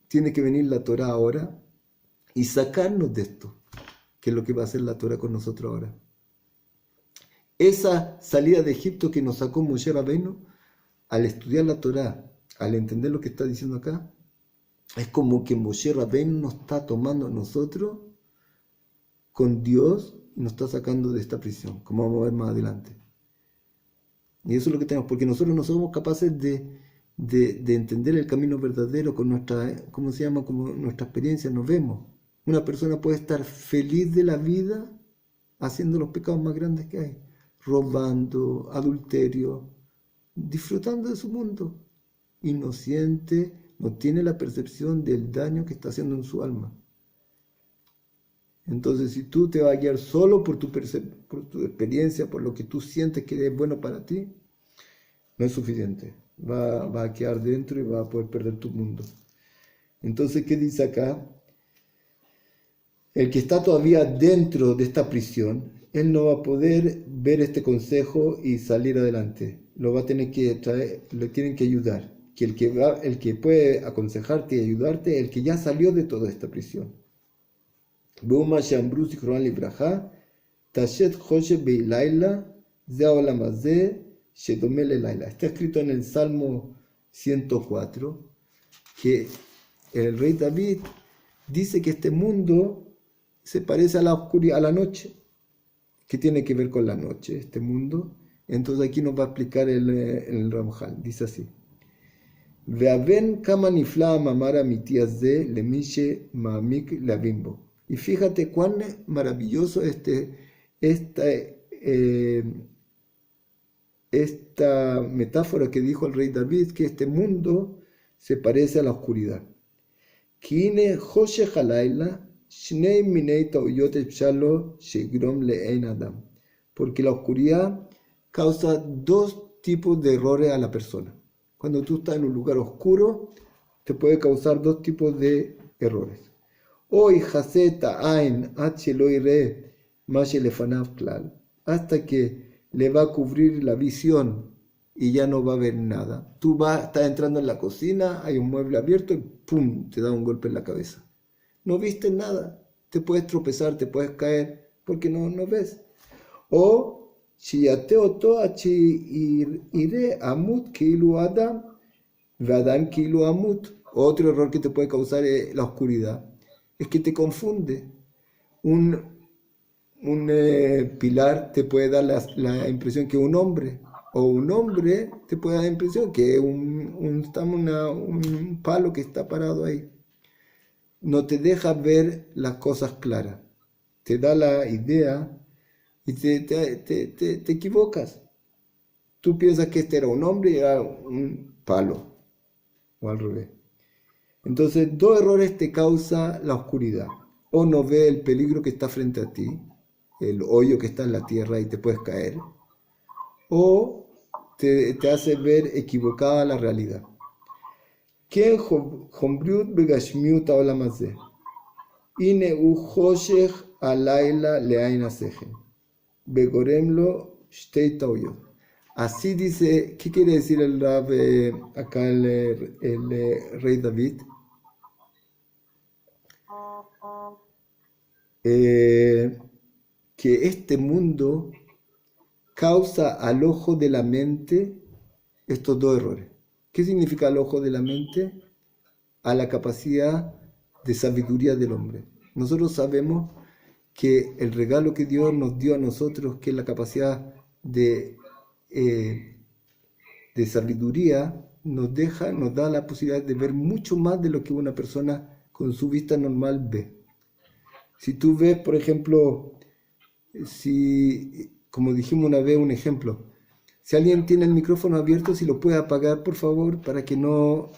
Tiene que venir la Torah ahora y sacarnos de esto, que es lo que va a hacer la Torah con nosotros ahora. Esa salida de Egipto que nos sacó Moshe Rabbeinu, al estudiar la Torah, al entender lo que está diciendo acá, es como que Moshe Rabbeinu nos está tomando a nosotros con Dios y nos está sacando de esta prisión, como vamos a ver más adelante. Y eso es lo que tenemos, porque nosotros no somos capaces de entender el camino verdadero con nuestra, ¿cómo se llama? Como nuestra experiencia nos vemos. Una persona puede estar feliz de la vida haciendo los pecados más grandes que hay, robando, adulterio, disfrutando de su mundo, inocente, no tiene la percepción del daño que está haciendo en su alma. Entonces, si tú te vas a guiar solo por tu experiencia, por lo que tú sientes que es bueno para ti, no es suficiente. Va a quedar dentro y va a poder perder tu mundo. Entonces, ¿qué dice acá? El que está todavía dentro de esta prisión, él no va a poder ver este consejo y salir adelante. Lo va a tener que traer, le tienen que ayudar. Que el que puede aconsejarte y ayudarte es el que ya salió de toda esta prisión. Está escrito en el Salmo 104 que el rey David dice que este mundo se parece a la oscuridad, a la noche. ¿Qué tiene que ver con la noche, este mundo? Entonces aquí nos va a explicar el Ramjal. Dice así. Veaven kama nifla mamara mitiazde lemishe mamik lavimbo. Y fíjate cuán maravilloso esta metáfora que dijo el rey David, que este mundo se parece a la oscuridad. Kine Joshe Halaila, Shnei Minei Tauyot Epshalo, Shegrom Le'ein Adam. Porque la oscuridad causa dos tipos de errores a la persona. Cuando tú estás en un lugar oscuro, te puede causar dos tipos de errores. Hoy Haseta Ain Hacheloi Re Mashelefanav Klal. Hasta que le va a cubrir la visión y ya no va a ver nada. Tú estás entrando en la cocina, hay un mueble abierto y ¡pum! Te da un golpe en la cabeza. No viste nada. Te puedes tropezar, te puedes caer porque no ves. O Shiyateo ire amut kilu adam, vadam kilu amut. Otro error que te puede causar la oscuridad es que te confunde. Un pilar te puede dar la impresión que es un hombre, o un hombre te puede dar la impresión que es un palo que está parado ahí. No te deja ver las cosas claras, te da la idea y te equivocas. Tú piensas que este era un hombre y era un palo, o al revés. Entonces, dos errores te causa la oscuridad. O no ve el peligro que está frente a ti, el hoyo que está en la tierra y te puedes caer, o te hace ver equivocada la realidad. ¿Quién hombriut begashmiut haolamazeh? Ine u choshech alayla leain asehen. Begoremlo shtei tauyot. Así dice, ¿qué quiere decir el Rab acá el rey David? Que este mundo causa al ojo de la mente estos dos errores. ¿Qué significa el ojo de la mente? A la capacidad de sabiduría del hombre. Nosotros sabemos que el regalo que Dios nos dio a nosotros, que es la capacidad de sabiduría, nos da la posibilidad de ver mucho más de lo que una persona con su vista normal ve. Si tú ves, por ejemplo, como dijimos una vez, un ejemplo, si alguien tiene el micrófono abierto, si lo puede apagar, por favor, para que no...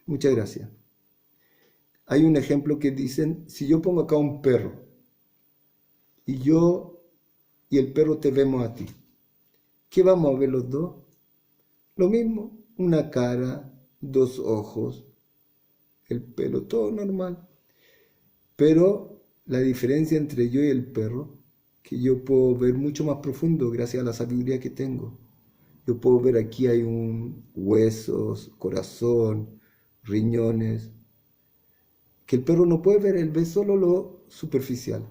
Muchas gracias. Hay un ejemplo que dicen, si yo pongo acá un perro, y el perro te vemos a ti, ¿qué vamos a ver los dos? Lo mismo, una cara, dos ojos, el pelo, todo normal. Pero la diferencia entre yo y el perro, que yo puedo ver mucho más profundo gracias a la sabiduría que tengo. Yo puedo ver aquí hay huesos, corazón, riñones, que el perro no puede ver, él ve solo lo superficial.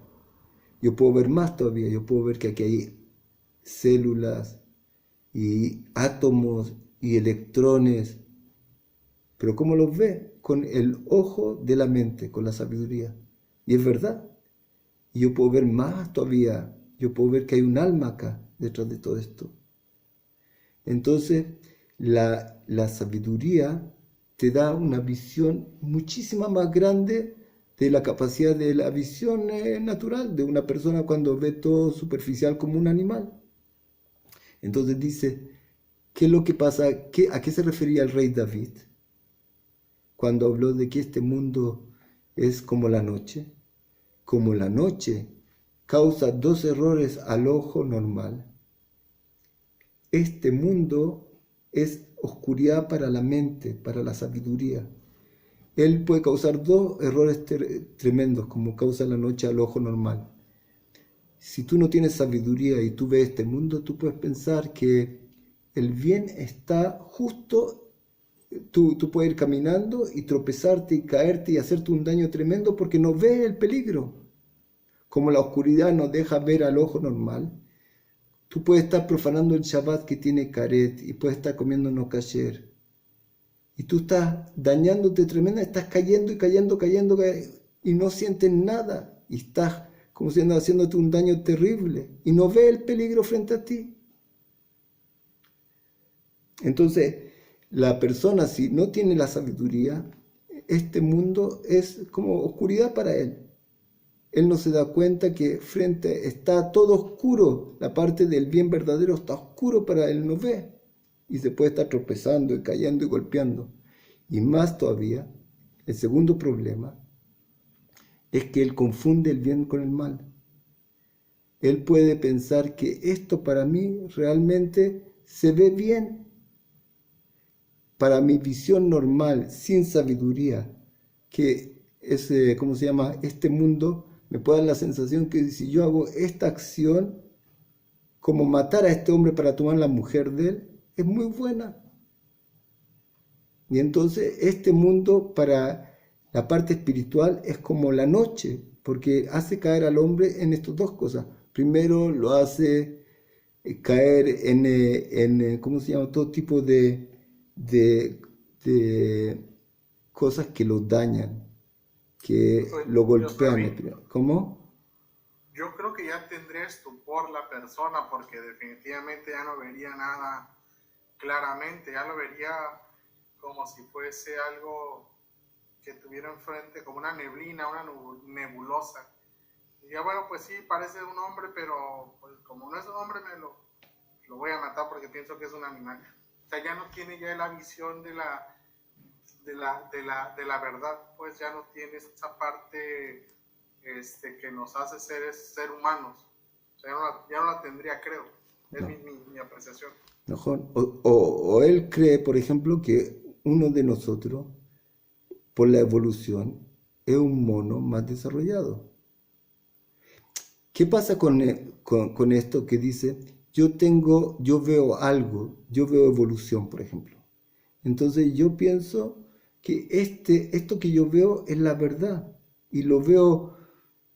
Yo puedo ver más todavía, yo puedo ver que aquí hay células y átomos y electrones. Pero ¿cómo los ve? Con el ojo de la mente, con la sabiduría. Y es verdad. Y yo puedo ver más todavía. Yo puedo ver que hay un alma acá, detrás de todo esto. Entonces, la sabiduría te da una visión muchísima más grande de la capacidad de la visión natural de una persona cuando ve todo superficial como un animal. Entonces dice, ¿qué es lo que pasa? ¿A qué se refería el rey David cuando habló de que este mundo es como la noche? Como la noche causa dos errores al ojo normal. Este mundo es oscuridad para la mente, para la sabiduría. Él puede causar dos errores tremendos, como causa la noche al ojo normal. Si tú no tienes sabiduría y tú ves este mundo, tú puedes pensar que el bien está justo. Tú puedes ir caminando y tropezarte y caerte y hacerte un daño tremendo porque no ves el peligro. Como la oscuridad no deja ver al ojo normal, tú puedes estar profanando el Shabbat que tiene karet y puedes estar comiendo no kasher. Y tú estás dañándote tremenda, estás cayendo y cayendo. y no sientes nada y estás como si andas haciéndote un daño terrible y no ves el peligro frente a ti. Entonces, la persona, si no tiene la sabiduría, este mundo es como oscuridad para él. Él no se da cuenta que frente está todo oscuro, la parte del bien verdadero está oscuro para él, no ve. Y se puede estar tropezando y cayendo y golpeando. Y más todavía, el segundo problema es que él confunde el bien con el mal. Él puede pensar que esto para mí realmente se ve bien. Para mi visión normal, sin sabiduría, que es, ¿cómo se llama? Este mundo me puede dar la sensación que si yo hago esta acción, como matar a este hombre para tomar la mujer de él, es muy buena. Y entonces este mundo para la parte espiritual es como la noche, porque hace caer al hombre en estas dos cosas. Primero lo hace caer en ¿cómo se llama? Todo tipo de cosas que lo dañan, que Pues, lo yo golpean. también. ¿Cómo? Yo creo que ya tendría estupor la persona porque definitivamente ya no vería nada claramente, ya lo vería como si fuese algo que tuviera enfrente, como una neblina, una nebulosa. Y ya bueno, pues sí, parece un hombre, pero pues, como no es un hombre, lo voy a matar porque pienso que es un animal. O sea, ya no tiene ya la visión de la verdad, pues ya no tiene esa parte que nos hace ser humanos. O sea, ya no la tendría, creo. Es No. mi apreciación. Mejor. O él cree, por ejemplo, que uno de nosotros, por la evolución, es un mono más desarrollado. ¿Qué pasa con esto que dice, yo veo algo, yo veo evolución, por ejemplo? Entonces yo pienso que esto que yo veo es la verdad y lo veo,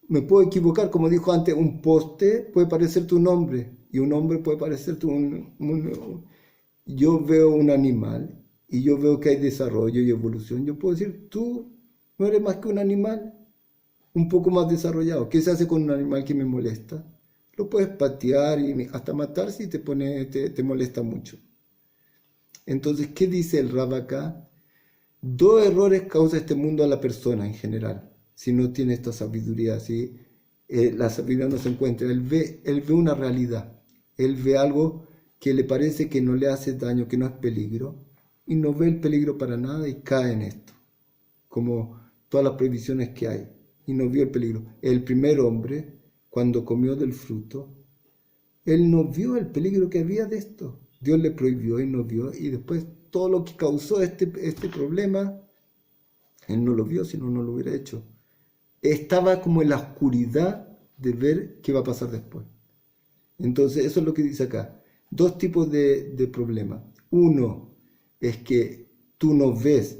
me puedo equivocar, como dijo antes, un poste puede parecerte un hombre y un hombre puede parecerte yo veo un animal y yo veo que hay desarrollo y evolución. Yo puedo decir, tú no eres más que un animal un poco más desarrollado. ¿Qué se hace con un animal que me molesta? Lo puedes patear y hasta matar si te molesta mucho. Entonces, ¿qué dice el Rab acá? Dos errores causa este mundo a la persona en general, si no tiene esta sabiduría, si la sabiduría no se encuentra. Él ve una realidad, él ve algo que le parece que no le hace daño, que no es peligro, y no ve el peligro para nada y cae en esto, como todas las prohibiciones que hay, y no vio el peligro. El primer hombre, cuando comió del fruto, él no vio el peligro que había de esto. Dios le prohibió y no vio, y después todo lo que causó este problema, él no lo vio, si no, no lo hubiera hecho. Estaba como en la oscuridad de ver qué va a pasar después. Entonces, eso es lo que dice acá. Dos tipos de problemas. Uno es que tú no ves.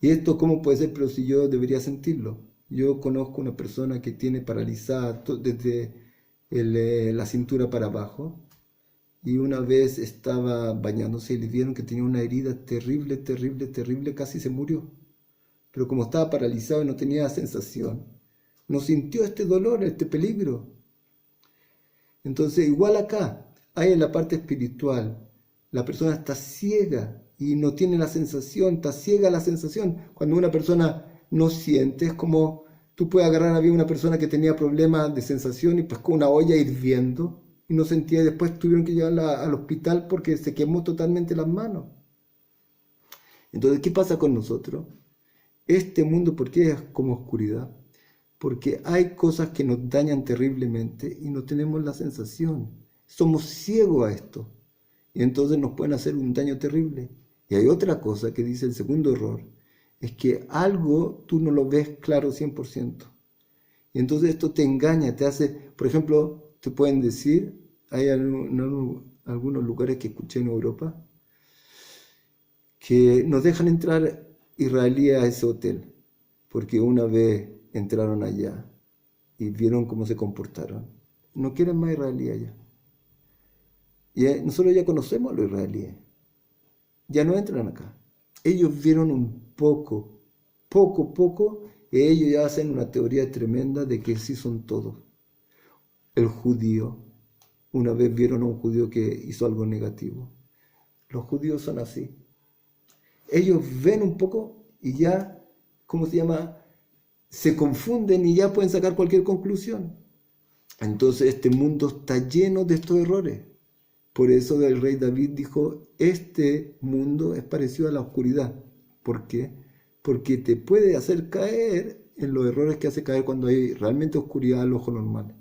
¿Y esto cómo puede ser? Pero si yo debería sentirlo. Yo conozco una persona que tiene paralizada desde la cintura para abajo. Y una vez estaba bañándose y le vieron que tenía una herida terrible, terrible, terrible, casi se murió. Pero como estaba paralizado y no tenía sensación, no sintió este dolor, este peligro. Entonces, igual acá, hay en la parte espiritual, la persona está ciega y no tiene la sensación, está ciega la sensación. Cuando una persona no siente, es como tú puedes agarrar a una persona que tenía problemas de sensación y pues con una olla hirviendo y no sentía, y después tuvieron que llevarla al hospital porque se quemó totalmente las manos. Entonces, ¿qué pasa con nosotros? Este mundo, ¿por qué es como oscuridad? Porque hay cosas que nos dañan terriblemente y no tenemos la sensación. Somos ciegos a esto. Y entonces nos pueden hacer un daño terrible. Y hay otra cosa que dice el segundo error, es que algo tú no lo ves claro 100%. Y entonces esto te engaña, te hace, por ejemplo, te pueden decir, hay algunos lugares que escuché en Europa, que nos dejan entrar israelíes a ese hotel, porque una vez entraron allá y vieron cómo se comportaron. No quieren más israelíes allá. Y nosotros ya conocemos a los israelíes. Ya no entran acá. Ellos vieron un poco, ellos ya hacen una teoría tremenda de que sí son todos. El judío, una vez vieron a un judío que hizo algo negativo. Los judíos son así. Ellos ven un poco y ya, ¿cómo se llama? Se confunden y ya pueden sacar cualquier conclusión. Entonces este mundo está lleno de estos errores. Por eso el rey David dijo, este mundo es parecido a la oscuridad. ¿Por qué? Porque te puede hacer caer en los errores que hace caer cuando hay realmente oscuridad al ojo normal.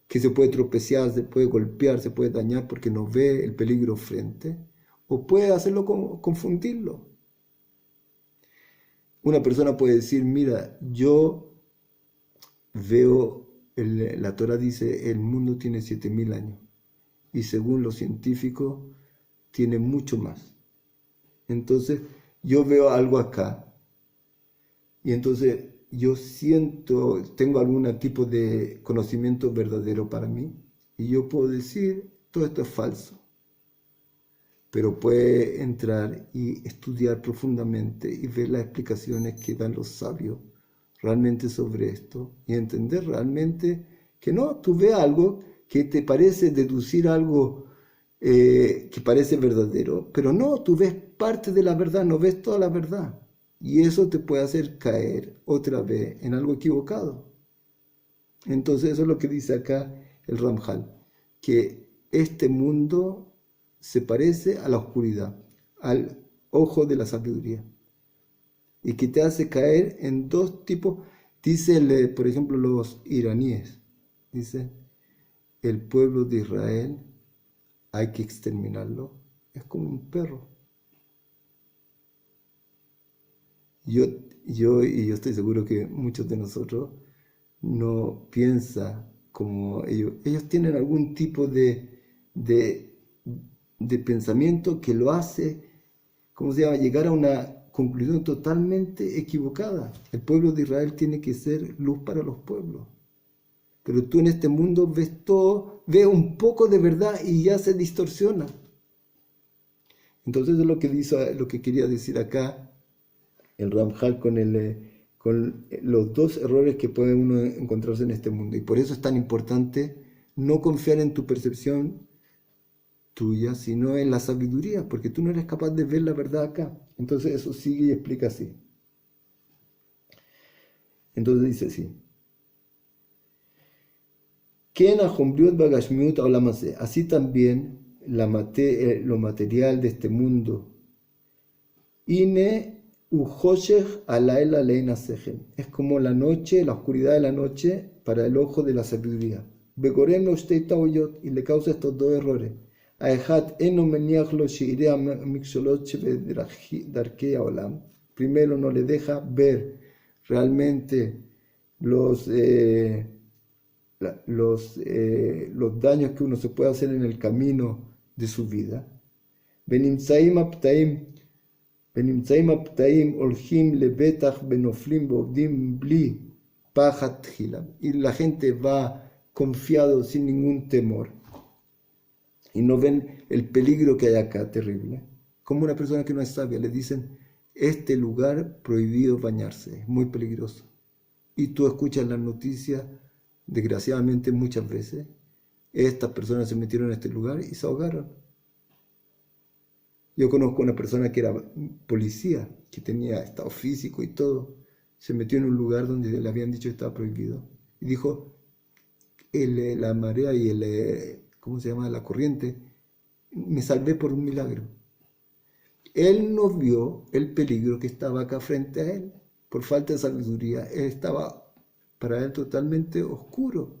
Que se puede tropezar, se puede golpear, se puede dañar porque no ve el peligro frente. O puede hacerlo confundirlo. Una persona puede decir, mira, yo veo, la Torah dice, el mundo tiene 7000 años. Y según los científicos, tiene mucho más. Entonces, yo veo algo acá. Y entonces, yo siento, tengo algún tipo de conocimiento verdadero para mí. Y yo puedo decir, todo esto es falso. Pero puede entrar y estudiar profundamente y ver las explicaciones que dan los sabios realmente sobre esto y entender realmente que no, tú ves algo que te parece deducir algo que parece verdadero, pero no, tú ves parte de la verdad, no ves toda la verdad. Y eso te puede hacer caer otra vez en algo equivocado. Entonces eso es lo que dice acá el Ramjal, que este mundo se parece a la oscuridad, al ojo de la sabiduría, y que te hace caer en dos tipos. Dice, por ejemplo, los iraníes, dice, el pueblo de Israel hay que exterminarlo, es como un perro. Yo estoy seguro que muchos de nosotros no piensan como ellos. Ellos tienen algún tipo de pensamiento que lo hace, ¿cómo se llama?, llegar a una conclusión totalmente equivocada. El pueblo de Israel tiene que ser luz para los pueblos. Pero tú en este mundo ves todo, ves un poco de verdad y ya se distorsiona. Entonces es lo que quería decir acá el Ramjal con los dos errores que puede uno encontrarse en este mundo. Y por eso es tan importante no confiar en tu percepción tuya, sino en la sabiduría, porque tú no eres capaz de ver la verdad acá. Entonces eso sigue y explica así. Entonces dice así. Así también lo material de este mundo. Es como la noche, la oscuridad de la noche para el ojo de la sabiduría. Y le causa estos dos errores. Primero, no le deja ver realmente los daños que uno se puede hacer en el camino de su vida. Y la gente va confiado sin ningún temor. Y no ven el peligro que hay acá, terrible. Como una persona que no es sabia, le dicen, este lugar prohibido bañarse, es muy peligroso. Y tú escuchas las noticias, desgraciadamente muchas veces, estas personas se metieron en este lugar y se ahogaron. Yo conozco una persona que era policía, que tenía estado físico y todo, se metió en un lugar donde le habían dicho que estaba prohibido. Y dijo, la marea y la corriente, me salvé por un milagro. Él no vio el peligro que estaba acá frente a él, por falta de sabiduría. Él estaba para él totalmente oscuro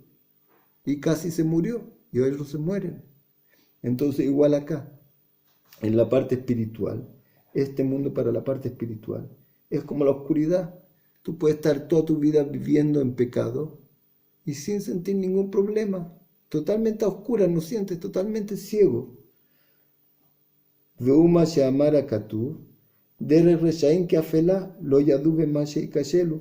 y casi se murió, y ellos se mueren. Entonces igual acá, en la parte espiritual, este mundo para la parte espiritual es como la oscuridad. Tú puedes estar toda tu vida viviendo en pecado y sin sentir ningún problema, totalmente a oscuras, no sientes, totalmente ciego. Veuma Sheamara Katu, Dere Reshain que afela, lo yadube mashe y kashelu.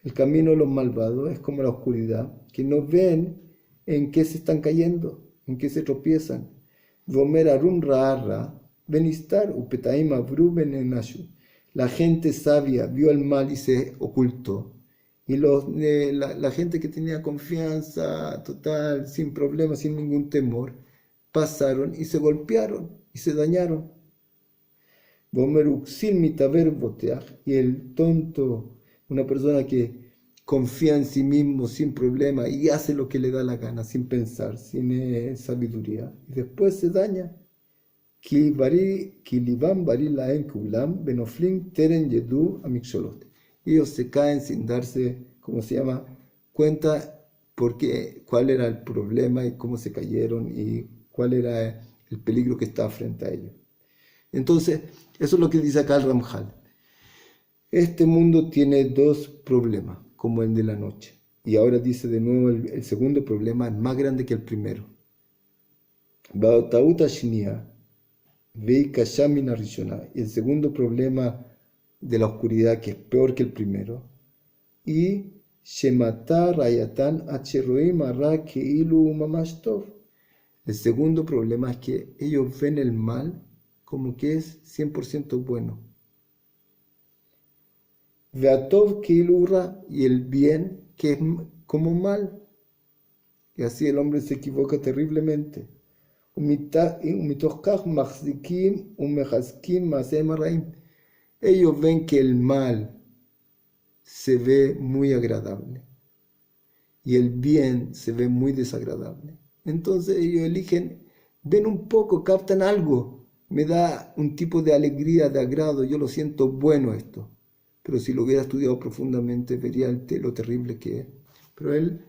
El camino de los malvados es como la oscuridad, que no ven en qué se están cayendo, en qué se tropiezan. Vomer arum raarra, benistar upetaim abru benenashu. La gente sabia vio el mal y se ocultó. Y la gente que tenía confianza total, sin problemas, sin ningún temor, pasaron y se golpearon y se dañaron. Y el tonto, una persona que confía en sí mismo sin problema y hace lo que le da la gana, sin pensar, sin sabiduría, y después se daña. Ellos se caen sin darse, ¿cómo se llama?, cuenta cuál era el problema y cómo se cayeron y cuál era el peligro que estaba frente a ellos. Entonces, eso es lo que dice acá el Ramjal. Este mundo tiene dos problemas, como el de la noche. Y ahora dice de nuevo el segundo problema es más grande que el primero. Y el segundo problema de la oscuridad, que es peor que el primero. Y el segundo problema es que ellos ven el mal como que es 100% bueno. Y el bien que es como mal. Y así el hombre se equivoca terriblemente. Ellos ven que el mal se ve muy agradable y el bien se ve muy desagradable. Entonces ellos eligen, ven un poco, captan algo, me da un tipo de alegría, de agrado, yo lo siento bueno esto. Pero si lo hubiera estudiado profundamente, vería lo terrible que es. Pero él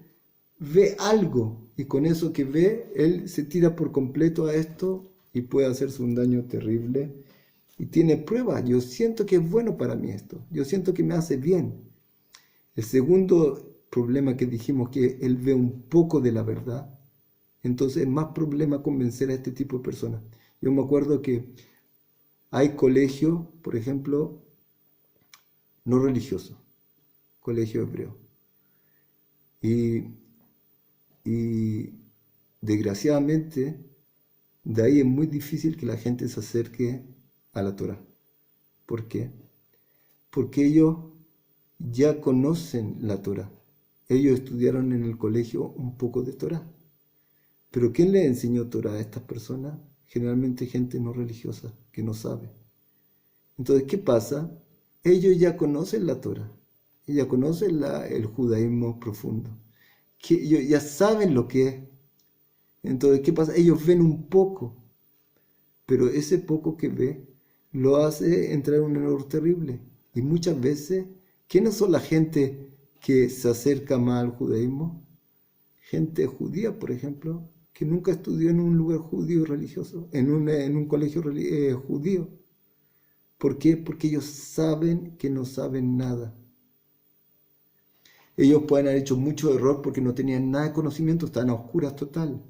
ve algo, y con eso que ve, él se tira por completo a esto y puede hacerse un daño terrible. Y tiene pruebas, yo siento que es bueno para mí esto, yo siento que me hace bien. El segundo problema que dijimos, que él ve un poco de la verdad, entonces es más problema convencer a este tipo de personas. Yo me acuerdo que hay colegios, por ejemplo, no religiosos, colegio hebreo. Y desgraciadamente, de ahí es muy difícil que la gente se acerque a la Torah. ¿Por qué? Porque ellos ya conocen la Torah. Ellos estudiaron en el colegio un poco de Torah. Pero ¿quién le enseñó Torah a estas personas? Generalmente gente no religiosa, que no sabe. Entonces, ¿qué pasa? Ellos ya conocen la Torah. Ellos ya conocen el judaísmo profundo. Que ellos ya saben lo que es. Entonces, ¿qué pasa? Ellos ven un poco. Pero ese poco que ve lo hace entrar en un error terrible. Y muchas veces, ¿quiénes son la gente que se acerca más al judaísmo? Gente judía, por ejemplo, que nunca estudió en un lugar judío religioso, en un colegio judío. ¿Por qué? Porque ellos saben que no saben nada. Ellos pueden haber hecho mucho error porque no tenían nada de conocimiento, estaban a oscuras total.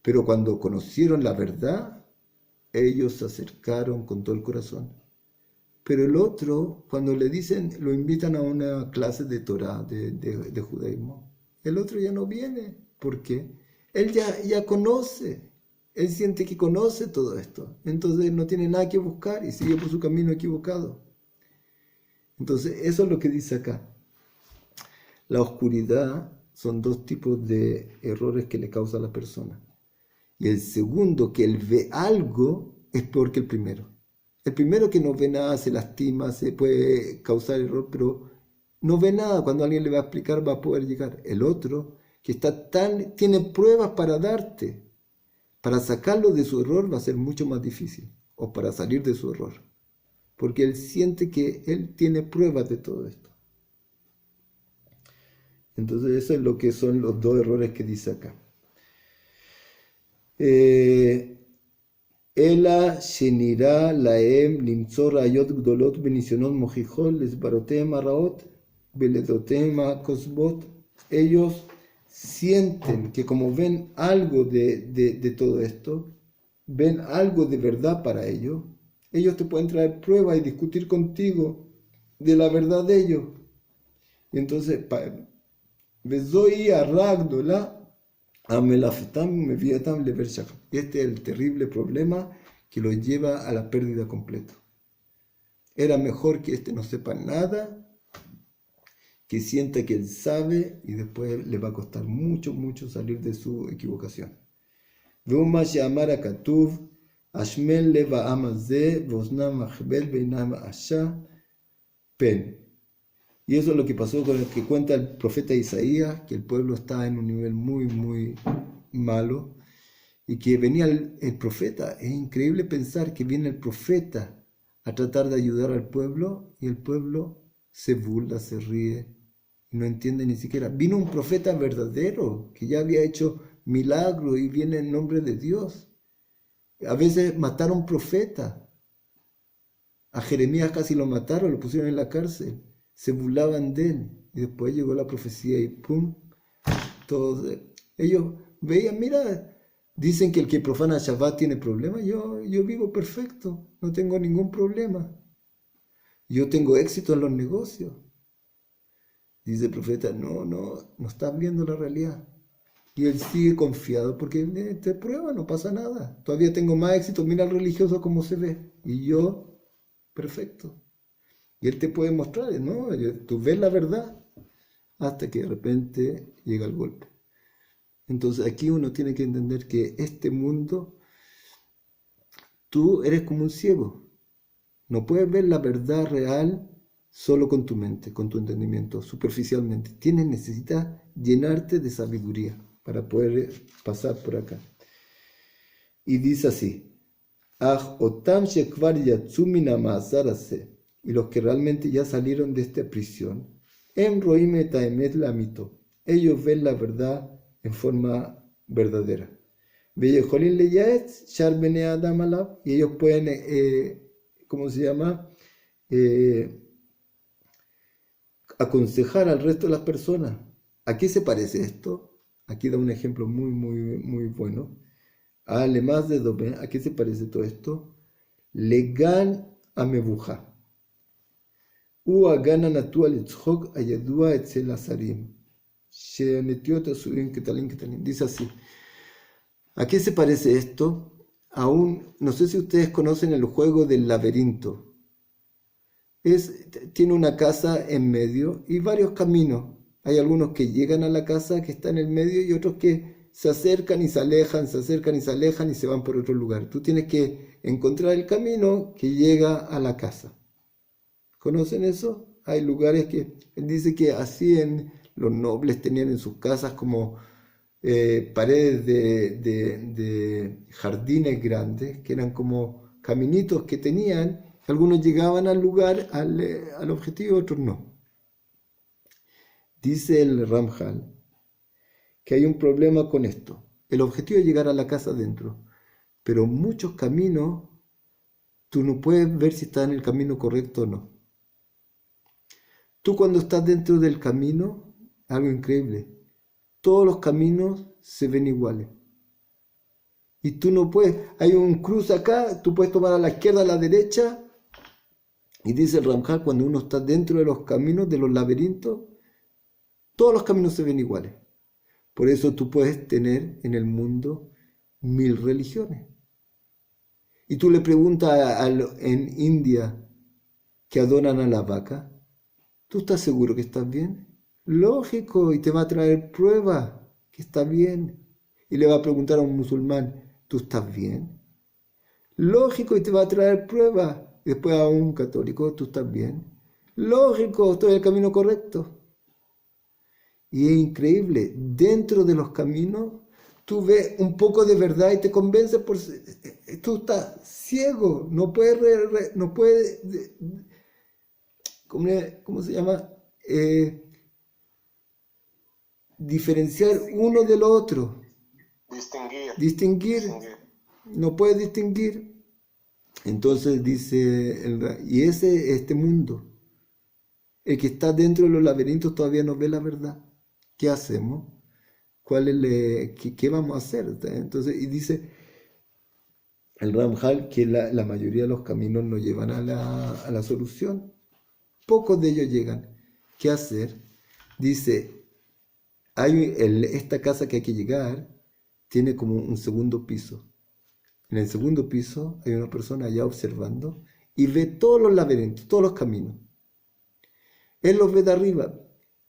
Pero cuando conocieron la verdad, ellos se acercaron con todo el corazón. Pero el otro, cuando le dicen, lo invitan a una clase de Torah, de judaísmo, el otro ya no viene. ¿Por qué? Él ya conoce, él siente que conoce todo esto. Entonces no tiene nada que buscar y sigue por su camino equivocado. Entonces eso es lo que dice acá. La oscuridad son dos tipos de errores que le causa a la persona. Y el segundo, que él ve algo, es peor que el primero. El primero que no ve nada, se lastima, se puede causar error, pero no ve nada. Cuando alguien le va a explicar, va a poder llegar. El otro, que tiene pruebas para darte. Para sacarlo de su error va a ser mucho más difícil. O para salir de su error. Porque él siente que él tiene pruebas de todo esto. Entonces eso es lo que son los dos errores que dice acá. Ela shenira laem limtzor rayot gdolot benisionot mojichol lesbarotem araot beledotem akosbot. Ellos sienten que como ven algo de todo esto, ven algo de verdad para ellos, ellos te pueden traer pruebas y discutir contigo de la verdad de ellos. Y entonces este es el terrible problema que lo lleva a la pérdida completa. Era mejor que no sepa nada que sienta que él sabe y después le va a costar mucho, mucho salir de su equivocación. Veuma she'amar katuv, ashmel lev ha'am hazeh, ve'oznam machbel be'inam asha pen. Y eso es lo que pasó con el que cuenta el profeta Isaías, que el pueblo estaba en un nivel muy, muy malo, y que venía el profeta. Es increíble pensar que viene el profeta a tratar de ayudar al pueblo, y el pueblo se burla, se ríe, y no entiende ni siquiera. Vino un profeta verdadero, que ya había hecho milagros, y viene en nombre de Dios. A veces mataron profetas. A Jeremías casi lo mataron, lo pusieron en la cárcel. Se burlaban de él. Y después llegó la profecía y ¡pum! Todos ellos veían, mira, dicen que el que profana Shabbat tiene problemas. Yo vivo perfecto, no tengo ningún problema. Yo tengo éxito en los negocios. Dice el profeta, no estás viendo la realidad. Y él sigue confiado porque te prueba, no pasa nada. Todavía tengo más éxito, mira al religioso cómo se ve. Y yo, perfecto. Y él te puede mostrar, ¿no? Tú ves la verdad hasta que de repente llega el golpe. Entonces aquí uno tiene que entender que este mundo, tú eres como un ciego. No puedes ver la verdad real solo con tu mente, con tu entendimiento, superficialmente. Necesitas llenarte de sabiduría para poder pasar por acá. Y dice así, Ah, otam shekvar yatzu min ha'ma'asar hazeh, y los que realmente ya salieron de esta prisión, em roim et ha'emet la'amito, ellos ven la verdad en forma verdadera. Veyeholin leyaetz shar bnei adam alav, y ellos pueden, ¿cómo se llama? Aconsejar al resto de las personas. ¿A qué se parece esto? Aquí da un ejemplo muy, muy, muy bueno. Además de Dobe, ¿a qué se parece todo esto? Legan a Mebuja. Gana natua litzhok ayadua etzel asarim. Sheanetiot asurim ketalim ketalim. Dice así. ¿A qué se parece esto? No sé si ustedes conocen el juego del laberinto. Tiene una casa en medio y varios caminos. Hay algunos que llegan a la casa que está en el medio y otros que se acercan y se alejan, se acercan y se alejan y se van por otro lugar. Tú tienes que encontrar el camino que llega a la casa. ¿Conocen eso? Hay lugares que, él dice que así los nobles tenían en sus casas como paredes de jardines grandes, que eran como caminitos que tenían. Algunos llegaban al lugar, al objetivo, otros no. Dice el Ramjal que hay un problema con esto. El objetivo es llegar a la casa adentro, pero muchos caminos tú no puedes ver si estás en el camino correcto o no. Tú cuando estás dentro del camino, algo increíble, todos los caminos se ven iguales. Y tú no puedes, hay un cruce acá, tú puedes tomar a la izquierda, a la derecha, y dice el Ramjal, cuando uno está dentro de los caminos, de los laberintos, todos los caminos se ven iguales. Por eso tú puedes tener en el mundo 1000 religiones. Y tú le preguntas en India que adoran a la vaca, ¿tú estás seguro que estás bien? Lógico, y te va a traer pruebas que está bien. Y le va a preguntar a un musulmán, ¿tú estás bien? Lógico, y te va a traer pruebas. Después a un católico, ¿tú estás bien? Lógico, estoy en el camino correcto. Y es increíble, dentro de los caminos, tú ves un poco de verdad y te convences tú estás ciego, no puedes, ¿cómo se llama? Diferenciar uno del otro. Distinguir. No puedes distinguir. Entonces dice, y este mundo, el que está dentro de los laberintos todavía no ve la verdad. ¿Qué hacemos? ¿Qué vamos a hacer? Entonces, y dice el Ramjal que la mayoría de los caminos no llevan a la solución. Pocos de ellos llegan. ¿Qué hacer? Dice, esta casa que hay que llegar tiene como un segundo piso. En el segundo piso hay una persona allá observando y ve todos los laberintos, todos los caminos. Él los ve de arriba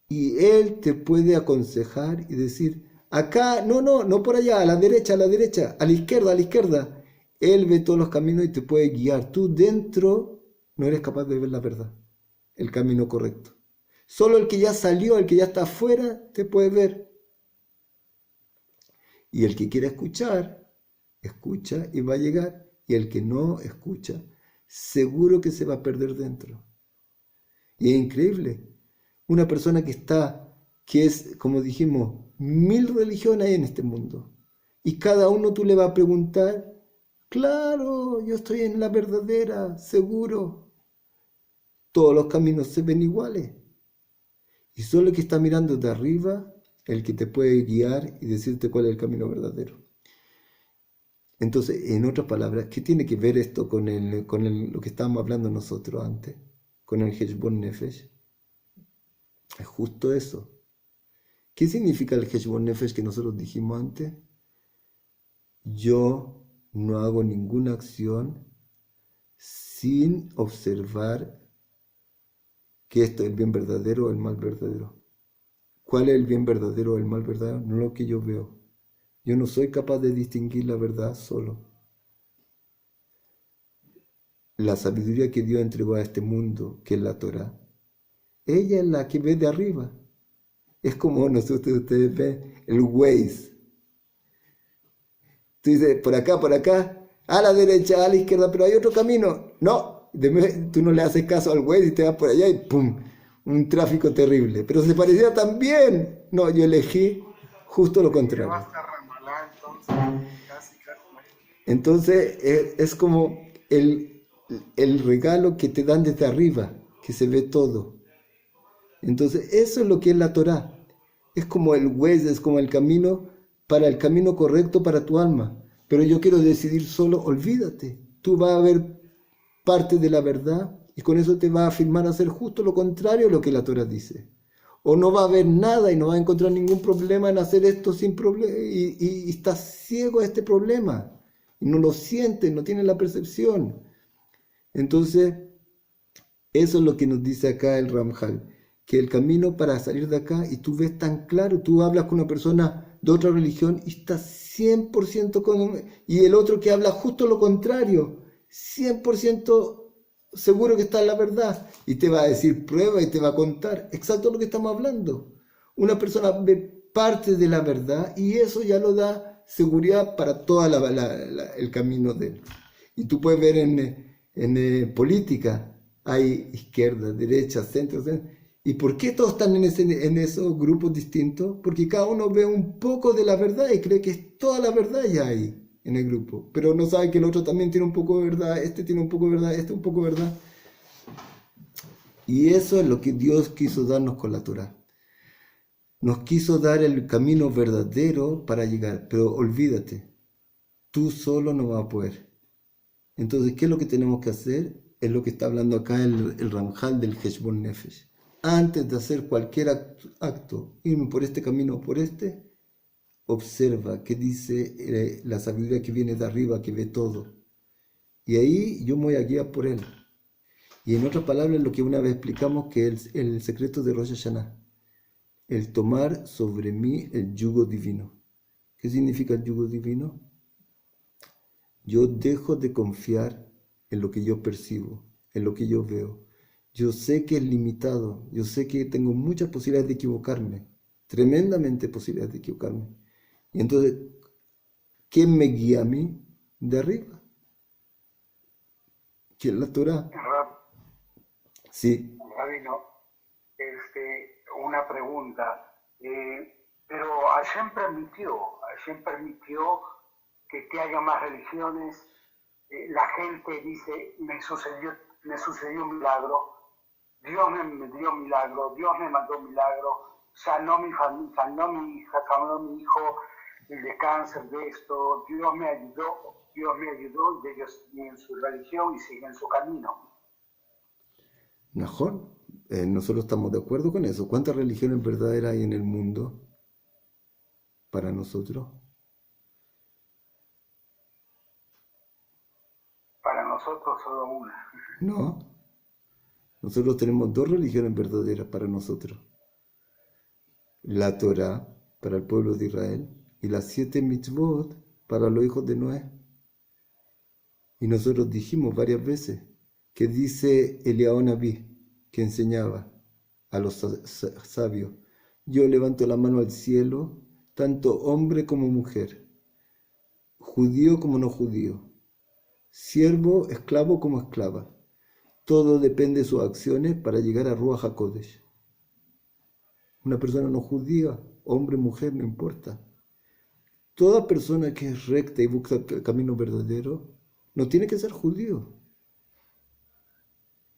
Y Él te puede aconsejar y decir, acá, no por allá, a la derecha, a la izquierda, a la izquierda. Él ve todos los caminos y te puede guiar. Tú dentro no eres capaz de ver la verdad, el camino correcto. Solo el que ya salió, el que ya está afuera, te puede ver. Y el que quiere escuchar, escucha y va a llegar. Y el que no escucha, seguro que se va a perder dentro. Y es increíble. Una persona que es, como dijimos, 1000 religiones hay en este mundo. Y cada uno tú le vas a preguntar, claro, yo estoy en la verdadera, seguro. Todos los caminos se ven iguales. Y solo el que está mirando de arriba, el que te puede guiar y decirte cuál es el camino verdadero. Entonces, en otras palabras, ¿qué tiene que ver esto con lo que estábamos hablando nosotros antes? Con el Heshbon Nefesh. Es justo eso. ¿Qué significa el Heshbon Nefesh que nosotros dijimos antes? Yo no hago ninguna acción sin observar que esto es el bien verdadero o el mal verdadero. ¿Cuál es el bien verdadero o el mal verdadero? No lo que yo veo. Yo no soy capaz de distinguir la verdad solo. La sabiduría que Dios entregó a este mundo, que es la Torah, ella es la que ve de arriba. Es como nosotros, ustedes ven el Waze. Tú dices, por acá, a la derecha, a la izquierda, pero hay otro camino. No, tú no le haces caso al Waze y te vas por allá y ¡pum! Un tráfico terrible. Pero se parecía tan bien. No, yo elegí justo lo contrario. Entonces es como el regalo que te dan desde arriba, que se ve todo. Entonces eso es lo que es la Torá. Es como el Waze, es como el camino para el camino correcto para tu alma. Pero yo quiero decidir solo, olvídate. Tú vas a ver parte de la verdad y con eso te va a afirmar a hacer justo lo contrario a lo que la Torá dice. O no va a haber nada y no va a encontrar ningún problema en hacer esto sin problema y estás ciego a este problema. Y no lo sientes, no tienes la percepción. Entonces, eso es lo que nos dice acá el Ramjal, que el camino para salir de acá, y tú ves tan claro, tú hablas con una persona de otra religión y estás 100% con... Y el otro que habla justo lo contrario, 100% seguro que está en la verdad, y te va a decir prueba y te va a contar exacto lo que estamos hablando. Una persona ve parte de la verdad y eso ya lo da seguridad para todo el camino de él. Y tú puedes ver en política, hay izquierda, derecha, centro. ¿Y por qué todos están en esos grupos distintos? Porque cada uno ve un poco de la verdad y cree que es toda la verdad ya ahí en el grupo. Pero no sabe que el otro también tiene un poco de verdad, este tiene un poco de verdad, este un poco de verdad. Y eso es lo que Dios quiso darnos con la Torah. Nos quiso dar el camino verdadero para llegar. Pero olvídate, tú solo no vas a poder. Entonces, ¿qué es lo que tenemos que hacer? Es lo que está hablando acá el Ramjal del Heshbon Nefesh. Antes de hacer cualquier acto, irme por este camino o por este, observa qué dice la sabiduría que viene de arriba, que ve todo. Y ahí yo me voy a guiar por él. Y en otras palabras, lo que una vez explicamos, que es el secreto de Rosh Hashanah. El tomar sobre mí el yugo divino. ¿Qué significa el yugo divino? Yo dejo de confiar en lo que yo percibo, en lo que yo veo. Yo sé que es limitado, yo sé que tengo muchas posibilidades de equivocarme, tremendamente posibilidades de equivocarme. Y entonces, ¿quién me guía a mí? De arriba. ¿Quién es la Torah? Sí. Rabino, una pregunta. Pero Hashem permitió que haya más religiones. La gente dice, me sucedió un milagro. Dios me dio milagro, Dios me mandó milagro, sanó mi hija, sanó mi hijo de cáncer, de esto, Dios me ayudó y ellos siguen su religión y siguen su camino. Mejor, nosotros estamos de acuerdo con eso. ¿Cuántas religiones verdaderas hay en el mundo para nosotros? Para nosotros solo una. No. Nosotros tenemos 2 religiones verdaderas para nosotros. la Torá para el pueblo de Israel y las 7 mitzvot para los hijos de Noé. Y nosotros dijimos varias veces que dice Eliyahu Nabí, que enseñaba a los sabios: yo levanto la mano al cielo, tanto hombre como mujer, judío como no judío, siervo, esclavo como esclava. Todo depende de sus acciones para llegar a Ruach HaKodesh. Una persona no judía, hombre, mujer, no importa. Toda persona que es recta y busca el camino verdadero no tiene que ser judío.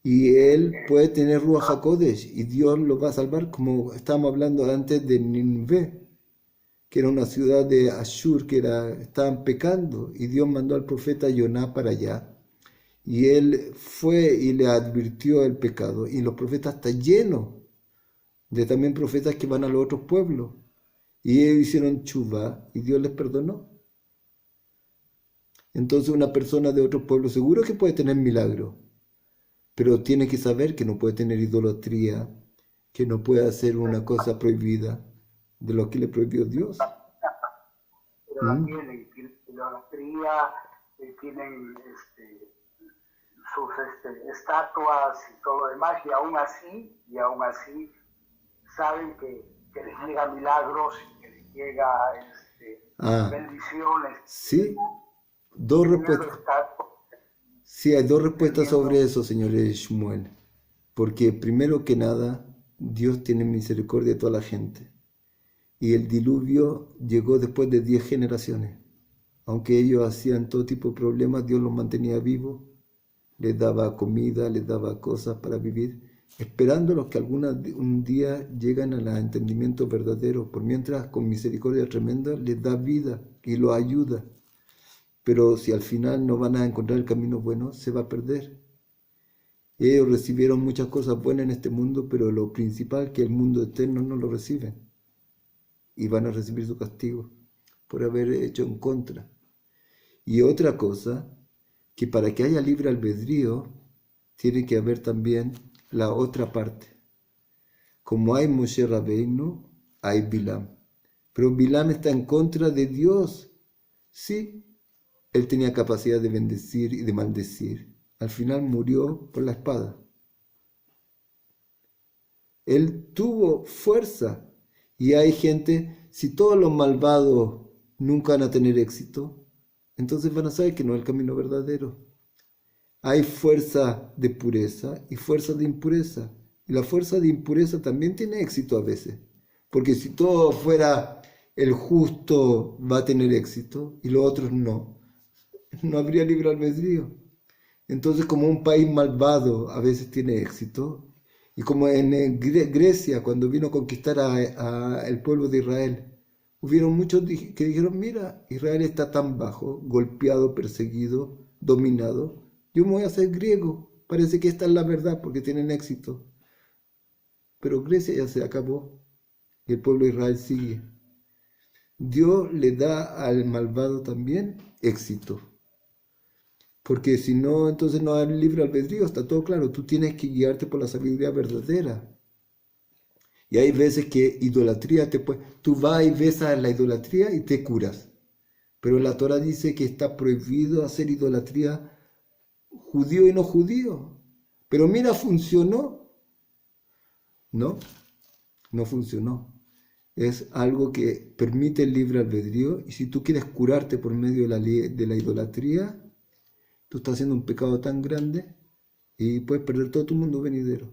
Y él puede tener Ruach HaKodesh y Dios lo va a salvar, como estábamos hablando antes de Nínive, que era una ciudad de Ashur, estaban pecando, y Dios mandó al profeta Yoná para allá. Y él fue y le advirtió el pecado. Y los profetas están llenos de también profetas que van a los otros pueblos. Y ellos hicieron chuvá y Dios les perdonó. Entonces una persona de otro pueblo seguro que puede tener milagro, pero tiene que saber que no puede tener idolatría, que no puede hacer una cosa prohibida de lo que le prohibió Dios. Pero la tienen, idolatría, tienen sus estatuas y todo lo demás, y aún así saben que les llega milagros, que les llega bendiciones. Sí, dos respuestas. Sí, hay dos respuestas sobre eso, señores Shmuel. Porque primero que nada, Dios tiene misericordia de toda la gente. Y el diluvio llegó después de 10 generaciones. Aunque ellos hacían todo tipo de problemas, Dios los mantenía vivos, les daba comida, les daba cosas para vivir, esperándolos que un día llegan al entendimiento verdadero. Por mientras, con misericordia tremenda, les da vida y los ayuda. Pero si al final no van a encontrar el camino bueno, se va a perder. Ellos recibieron muchas cosas buenas en este mundo, pero lo principal, que el mundo eterno, no lo reciben. Y van a recibir su castigo por haber hecho en contra. Y otra cosa, que para que haya libre albedrío, tiene que haber también la otra parte. Como hay Moshe Rabbeinu, hay Bilam. Pero Bilam está en contra de Dios. Sí, él tenía capacidad de bendecir y de maldecir. Al final murió por la espada. Él tuvo fuerza. Y hay gente, si todos los malvados nunca van a tener éxito, entonces van a saber que no es el camino verdadero. Hay fuerza de pureza y fuerza de impureza. Y la fuerza de impureza también tiene éxito a veces. Porque si todo fuera el justo va a tener éxito y los otros no habría libre albedrío. Entonces, como un país malvado a veces tiene éxito, y como en Grecia, cuando vino a conquistar a el pueblo de Israel, hubieron muchos que dijeron: mira, Israel está tan bajo, golpeado, perseguido, dominado, yo me voy a hacer griego, parece que esta es la verdad porque tienen éxito. Pero Grecia ya se acabó y el pueblo de Israel sigue. Dios le da al malvado también éxito. Porque si no, entonces no hay libre albedrío, está todo claro. Tú tienes que guiarte por la sabiduría verdadera. Y hay veces que idolatría tú vas y besas la idolatría y te curas. Pero la Torah dice que está prohibido hacer idolatría judío y no judío. Pero mira, funcionó. No funcionó. Es algo que permite el libre albedrío. Y si tú quieres curarte por medio de la idolatría, tú estás haciendo un pecado tan grande y puedes perder todo tu mundo venidero.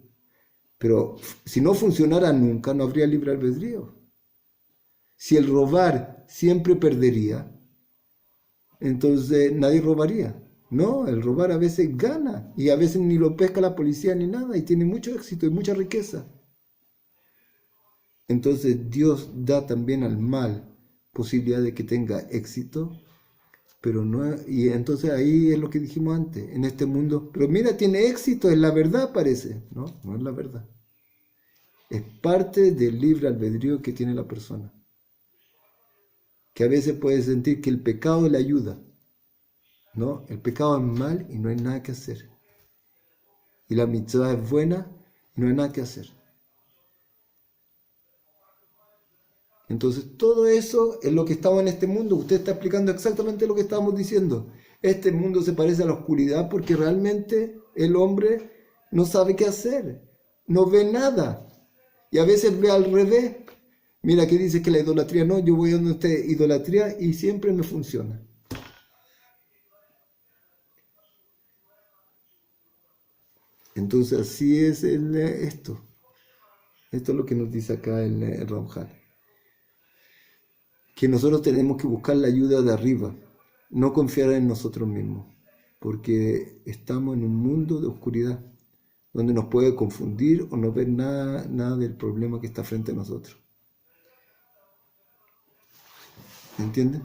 Pero si no funcionara nunca, no habría libre albedrío. Si el robar siempre perdería, entonces nadie robaría. No, el robar a veces gana y a veces ni lo pesca la policía ni nada y tiene mucho éxito y mucha riqueza. Entonces Dios da también al mal posibilidad de que tenga éxito. Pero no, y entonces ahí es lo que dijimos antes, en este mundo, pero mira, tiene éxito, es la verdad, parece. No es la verdad. Es parte del libre albedrío que tiene la persona. Que a veces puede sentir que el pecado le ayuda. No, el pecado es mal y no hay nada que hacer. Y la mitzvah es buena y no hay nada que hacer. Entonces todo eso es lo que estamos en este mundo. Usted está explicando exactamente lo que estábamos diciendo. Este mundo se parece a la oscuridad porque realmente el hombre no sabe qué hacer, no ve nada. Y a veces ve al revés. Mira que dice que la idolatría no, yo voy a donde usted idolatría y siempre me funciona. Entonces así es esto. Esto es lo que nos dice acá el Ramjal. Que nosotros tenemos que buscar la ayuda de arriba, no confiar en nosotros mismos, porque estamos en un mundo de oscuridad, donde nos puede confundir o no ver nada del problema que está frente a nosotros. ¿Entiendes?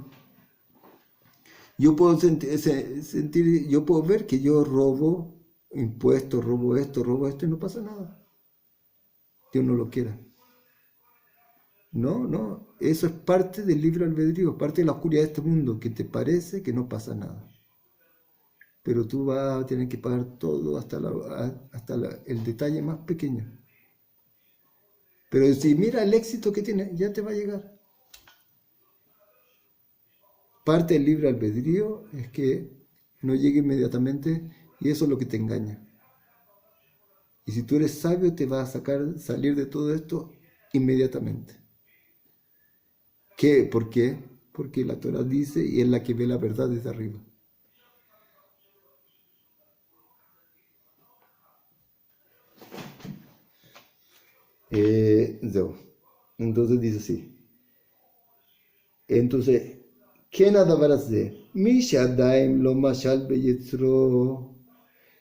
Yo puedo sentir, yo puedo ver que yo robo impuestos, robo esto y no pasa nada. Dios no lo quiera. No, eso es parte del libre albedrío, parte de la oscuridad de este mundo, que te parece que no pasa nada. Pero tú vas a tener que pagar todo hasta el detalle más pequeño. Pero si mira el éxito que tiene, ya te va a llegar. Parte del libre albedrío es que no llegue inmediatamente y eso es lo que te engaña. Y si tú eres sabio, te va a salir de todo esto inmediatamente. ¿Qué? ¿Por qué? Porque la Torah dice y es la que ve la verdad desde arriba. Entonces dice así. Entonces, ¿quién adabarase? Mishadaim lo mashal beyetzro.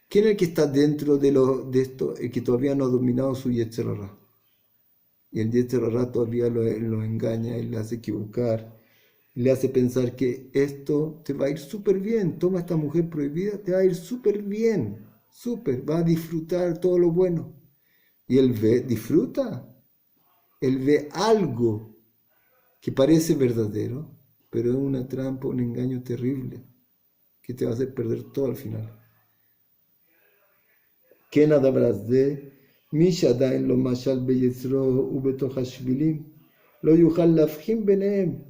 ¿Quién es el que está dentro de esto? El que todavía no ha dominado su Yetzer Hara. Y el Yetzer Hara todavía lo engaña y le hace equivocar. Le hace pensar que esto te va a ir súper bien. Toma esta mujer prohibida, te va a ir súper bien. Súper, va a disfrutar todo lo bueno. Y él disfruta. Él ve algo que parece verdadero, pero es una trampa, un engaño terrible que te va a hacer perder todo al final. ¿Quién habrás de? Mishada en lo mashal beyetzro ubetoch hashvilim lo yuchal lafhim benehem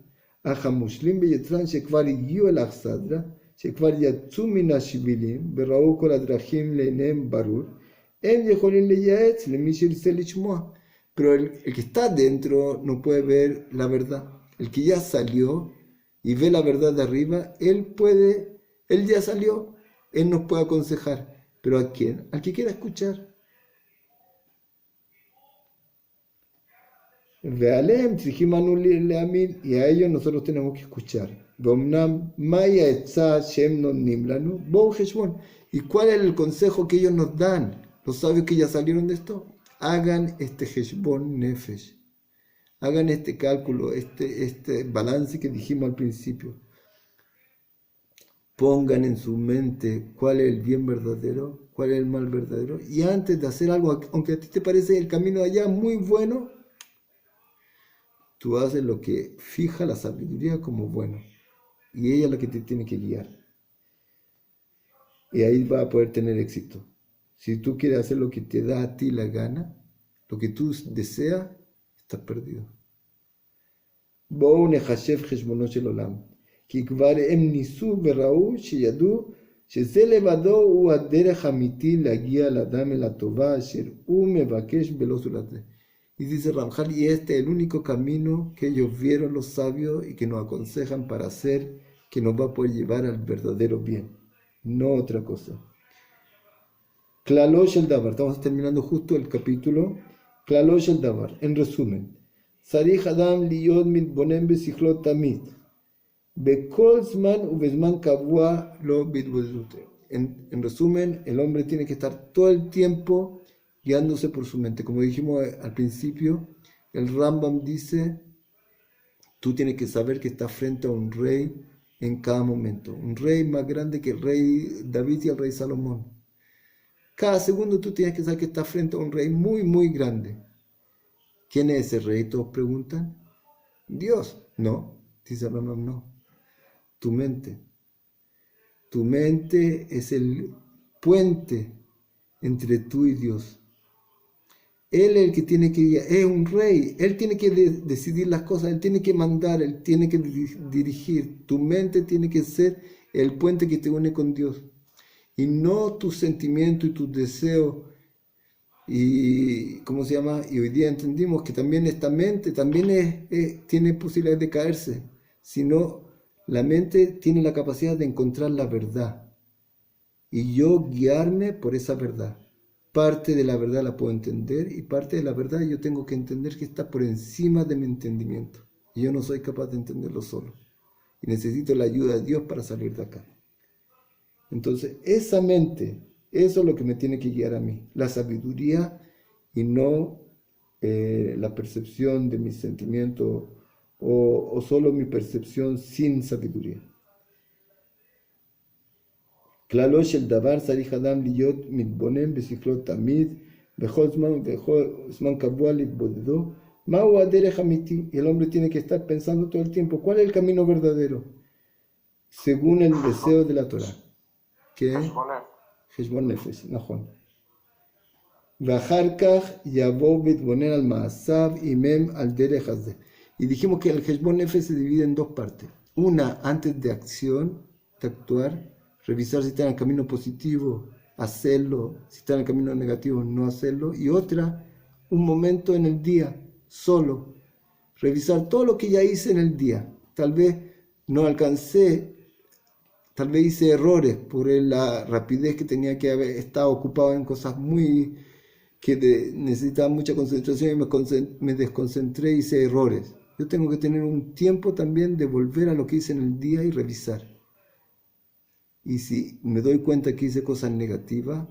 ahamushlim beyetzran shekvar higiu el achsadra shekvar yatzu min hashvilim berau kol adrachim leinem barur em yecholim leyaetz lemí shirtze lishmoa. Pero el que está dentro no puede ver la verdad. El que ya salió y ve la verdad de arriba, él ya salió, él nos puede aconsejar. ¿Pero a quién? Al que quiera escuchar. Vealem, y a ellos nosotros tenemos que escuchar. ¿Y cuál es el consejo que ellos nos dan? Los sabios que ya salieron de esto. Hagan este Heshbon Nefesh. Hagan este cálculo, este balance que dijimos al principio. Pongan en su mente cuál es el bien verdadero, cuál es el mal verdadero. Y antes de hacer algo, aunque a ti te parece el camino de allá muy bueno, tú haces lo que fija la sabiduría como bueno. Y ella es la que te tiene que guiar. Y ahí vas a poder tener éxito. Si tú quieres hacer lo que te da a ti la gana, lo que tú deseas, estás perdido. בואו נחשב חשבונו של עולם, כי כבר הם ניסו וראו שידעו שזה לבדו הוא הדרך האמיתי להגיע לאדם אל הטובה אשר הוא מבקש בלא זולת זה. Y dice Ramjal, y este es el único camino que ellos vieron los sabios y que nos aconsejan para hacer, que nos va a poder llevar al verdadero bien, no otra cosa. Klalo shel davar, estamos terminando justo el capítulo. Klalo shel davar, en resumen. Sarich Adam liyod mitbonem besichlo tamid. Bekol zman ubezman kavua lo bitbozute. En resumen, el hombre tiene que estar todo el tiempo guiándose por su mente. Como dijimos al principio, el Rambam dice, tú tienes que saber que estás frente a un rey en cada momento. Un rey más grande que el rey David y el rey Salomón. Cada segundo tú tienes que saber que estás frente a un rey muy, muy grande. ¿Quién es ese rey? Todos preguntan. Dios. No, dice el Rambam, no. Tu mente. Tu mente es el puente entre tú y Dios. Él es el que tiene que guiar, es un rey, él tiene que decidir las cosas, él tiene que mandar, él tiene que dirigir. Tu mente tiene que ser el puente que te une con Dios y no tus sentimientos y tus deseos. Y, ¿cómo se llama? Y hoy día entendimos que también esta mente también tiene posibilidades de caerse, sino la mente tiene la capacidad de encontrar la verdad y yo guiarme por esa verdad. Parte de la verdad la puedo entender y parte de la verdad yo tengo que entender que está por encima de mi entendimiento. Y yo no soy capaz de entenderlo solo. Y necesito la ayuda de Dios para salir de acá. Entonces, esa mente, eso es lo que me tiene que guiar a mí. La sabiduría y no la percepción de mis sentimientos o solo mi percepción sin sabiduría. כללו של דבר צריך אדם להיות מתבונן בשכלו תמיד, בכל זמן קבוע להתבודדו, מהו הדרך האמיתי. El hombre tiene que estar pensando todo el tiempo, ¿cuál es el camino verdadero? Según el deseo de la Torah. ¿Qué? חשבון נפש, נכון. ואחר כך יבוא ויתבונן על מעשיו אם הם על דרך הזה. Y dijimos que el חשבון נפש se divide en dos partes. Una antes de acción, de actuar, revisar si está en el camino positivo, hacerlo, si está en el camino negativo, no hacerlo, y otra, un momento en el día, solo, revisar todo lo que ya hice en el día. Tal vez no alcancé, tal vez hice errores por la rapidez que tenía que haber estado ocupado en cosas que necesitaban mucha concentración y me desconcentré y hice errores. Yo tengo que tener un tiempo también de volver a lo que hice en el día y revisar. Y si me doy cuenta que hice cosas negativas,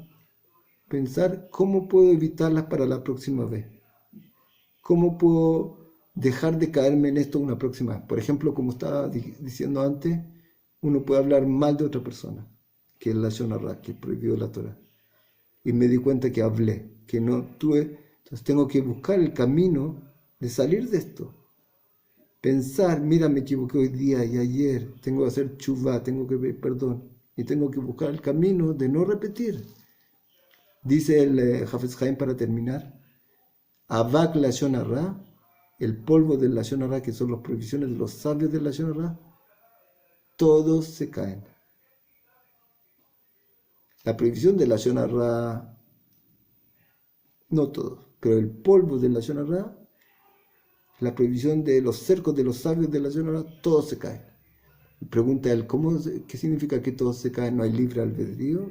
pensar cómo puedo evitarlas para la próxima vez. ¿Cómo puedo dejar de caerme en esto una próxima vez? Por ejemplo, como estaba diciendo antes, uno puede hablar mal de otra persona, que es la Lashon Hara, que prohibió la Torah. Y me di cuenta que hablé, que no tuve. Entonces tengo que buscar el camino de salir de esto. Pensar, mira, me equivoqué hoy día y ayer, tengo que hacer chuvá, tengo que pedir perdón. Y tengo que buscar el camino de no repetir. Dice el Hafez Haim para terminar, Avak Lashon Hara, el polvo del Lashon Hara, que son las prohibiciones de los sabios del Lashon Hara, todos se caen. La prohibición del Lashon Hara, no todos, pero el polvo del Lashon Hara, la prohibición de los cercos de los sabios del Lashon Hara, todos se caen. Pregunta él, ¿qué significa que todos se caen? ¿No hay libre albedrío?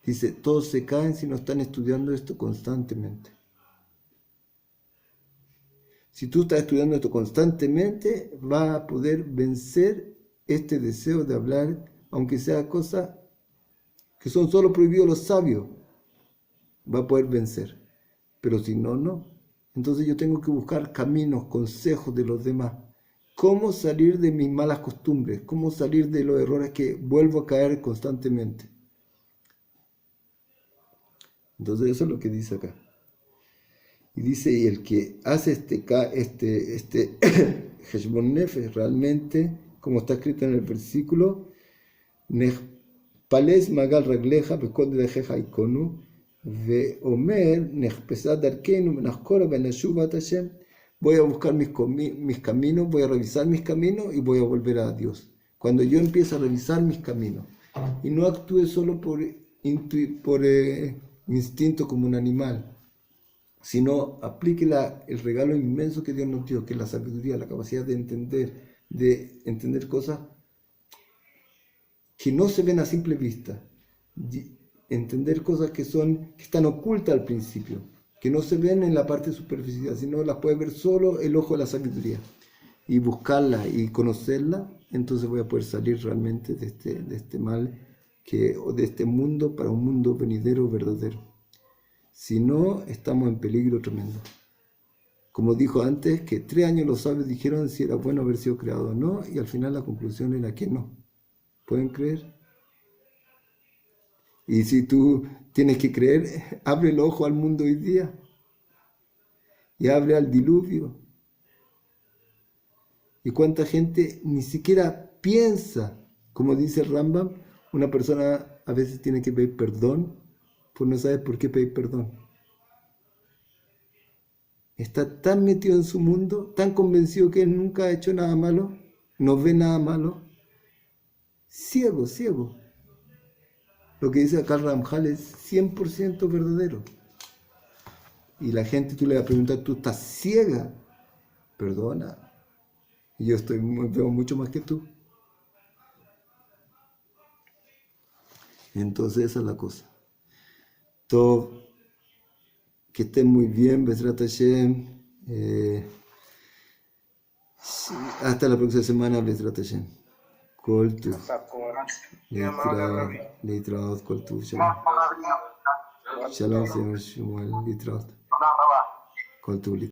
Dice, todos se caen si no están estudiando esto constantemente. Si tú estás estudiando esto constantemente, vas a poder vencer este deseo de hablar, aunque sea cosas que son solo prohibidos los sabios. Va a poder vencer. Pero si no, no. Entonces yo tengo que buscar caminos, consejos de los demás. Cómo salir de mis malas costumbres, cómo salir de los errores que vuelvo a caer constantemente. Entonces eso es lo que dice acá. Y dice, y el que hace este Heshbon Nefesh, realmente, como está escrito en el versículo, Pales magal ragleja bekod dejeja ikonu veomer nechpesad darkenu menachkora benashuvat Hashem. Voy a buscar mis caminos, voy a revisar mis caminos y voy a volver a Dios. Cuando yo empiezo a revisar mis caminos y no actúe solo por instinto como un animal, sino aplique el regalo inmenso que Dios nos dio, que es la sabiduría, la capacidad de entender cosas que no se ven a simple vista, entender cosas que están ocultas al principio, que no se ven en la parte superficial, sino las puede ver solo el ojo de la sabiduría, y buscarla y conocerla. Entonces voy a poder salir realmente de este mal, o de este mundo, para un mundo venidero verdadero. Si no, estamos en peligro tremendo. Como dijo antes, que 3 años los sabios dijeron si era bueno haber sido creado o no, y al final la conclusión era que no. ¿Pueden creer? Y si tú tienes que creer, abre el ojo al mundo hoy día y abre al diluvio. ¿Y cuánta gente ni siquiera piensa? Como dice el Rambam, una persona a veces tiene que pedir perdón, pues no sabe por qué pedir perdón. está tan metido en su mundo, tan convencido que él nunca ha hecho nada malo, no ve nada malo, ciego, ciego. Lo que dice acá el Ramjal es 100% verdadero. Y la gente, tú le vas a preguntar, ¿tú estás ciega? Perdona, yo veo mucho más que tú. Entonces esa es la cosa. Todo, que estén muy bien, Besrat Hashem. Sí, hasta la próxima semana, Besrat Hashem. Kol tu. Leitraot, Kol tu. Shalom. Shalom, señor Shmuel. Leitraot. Kol tu.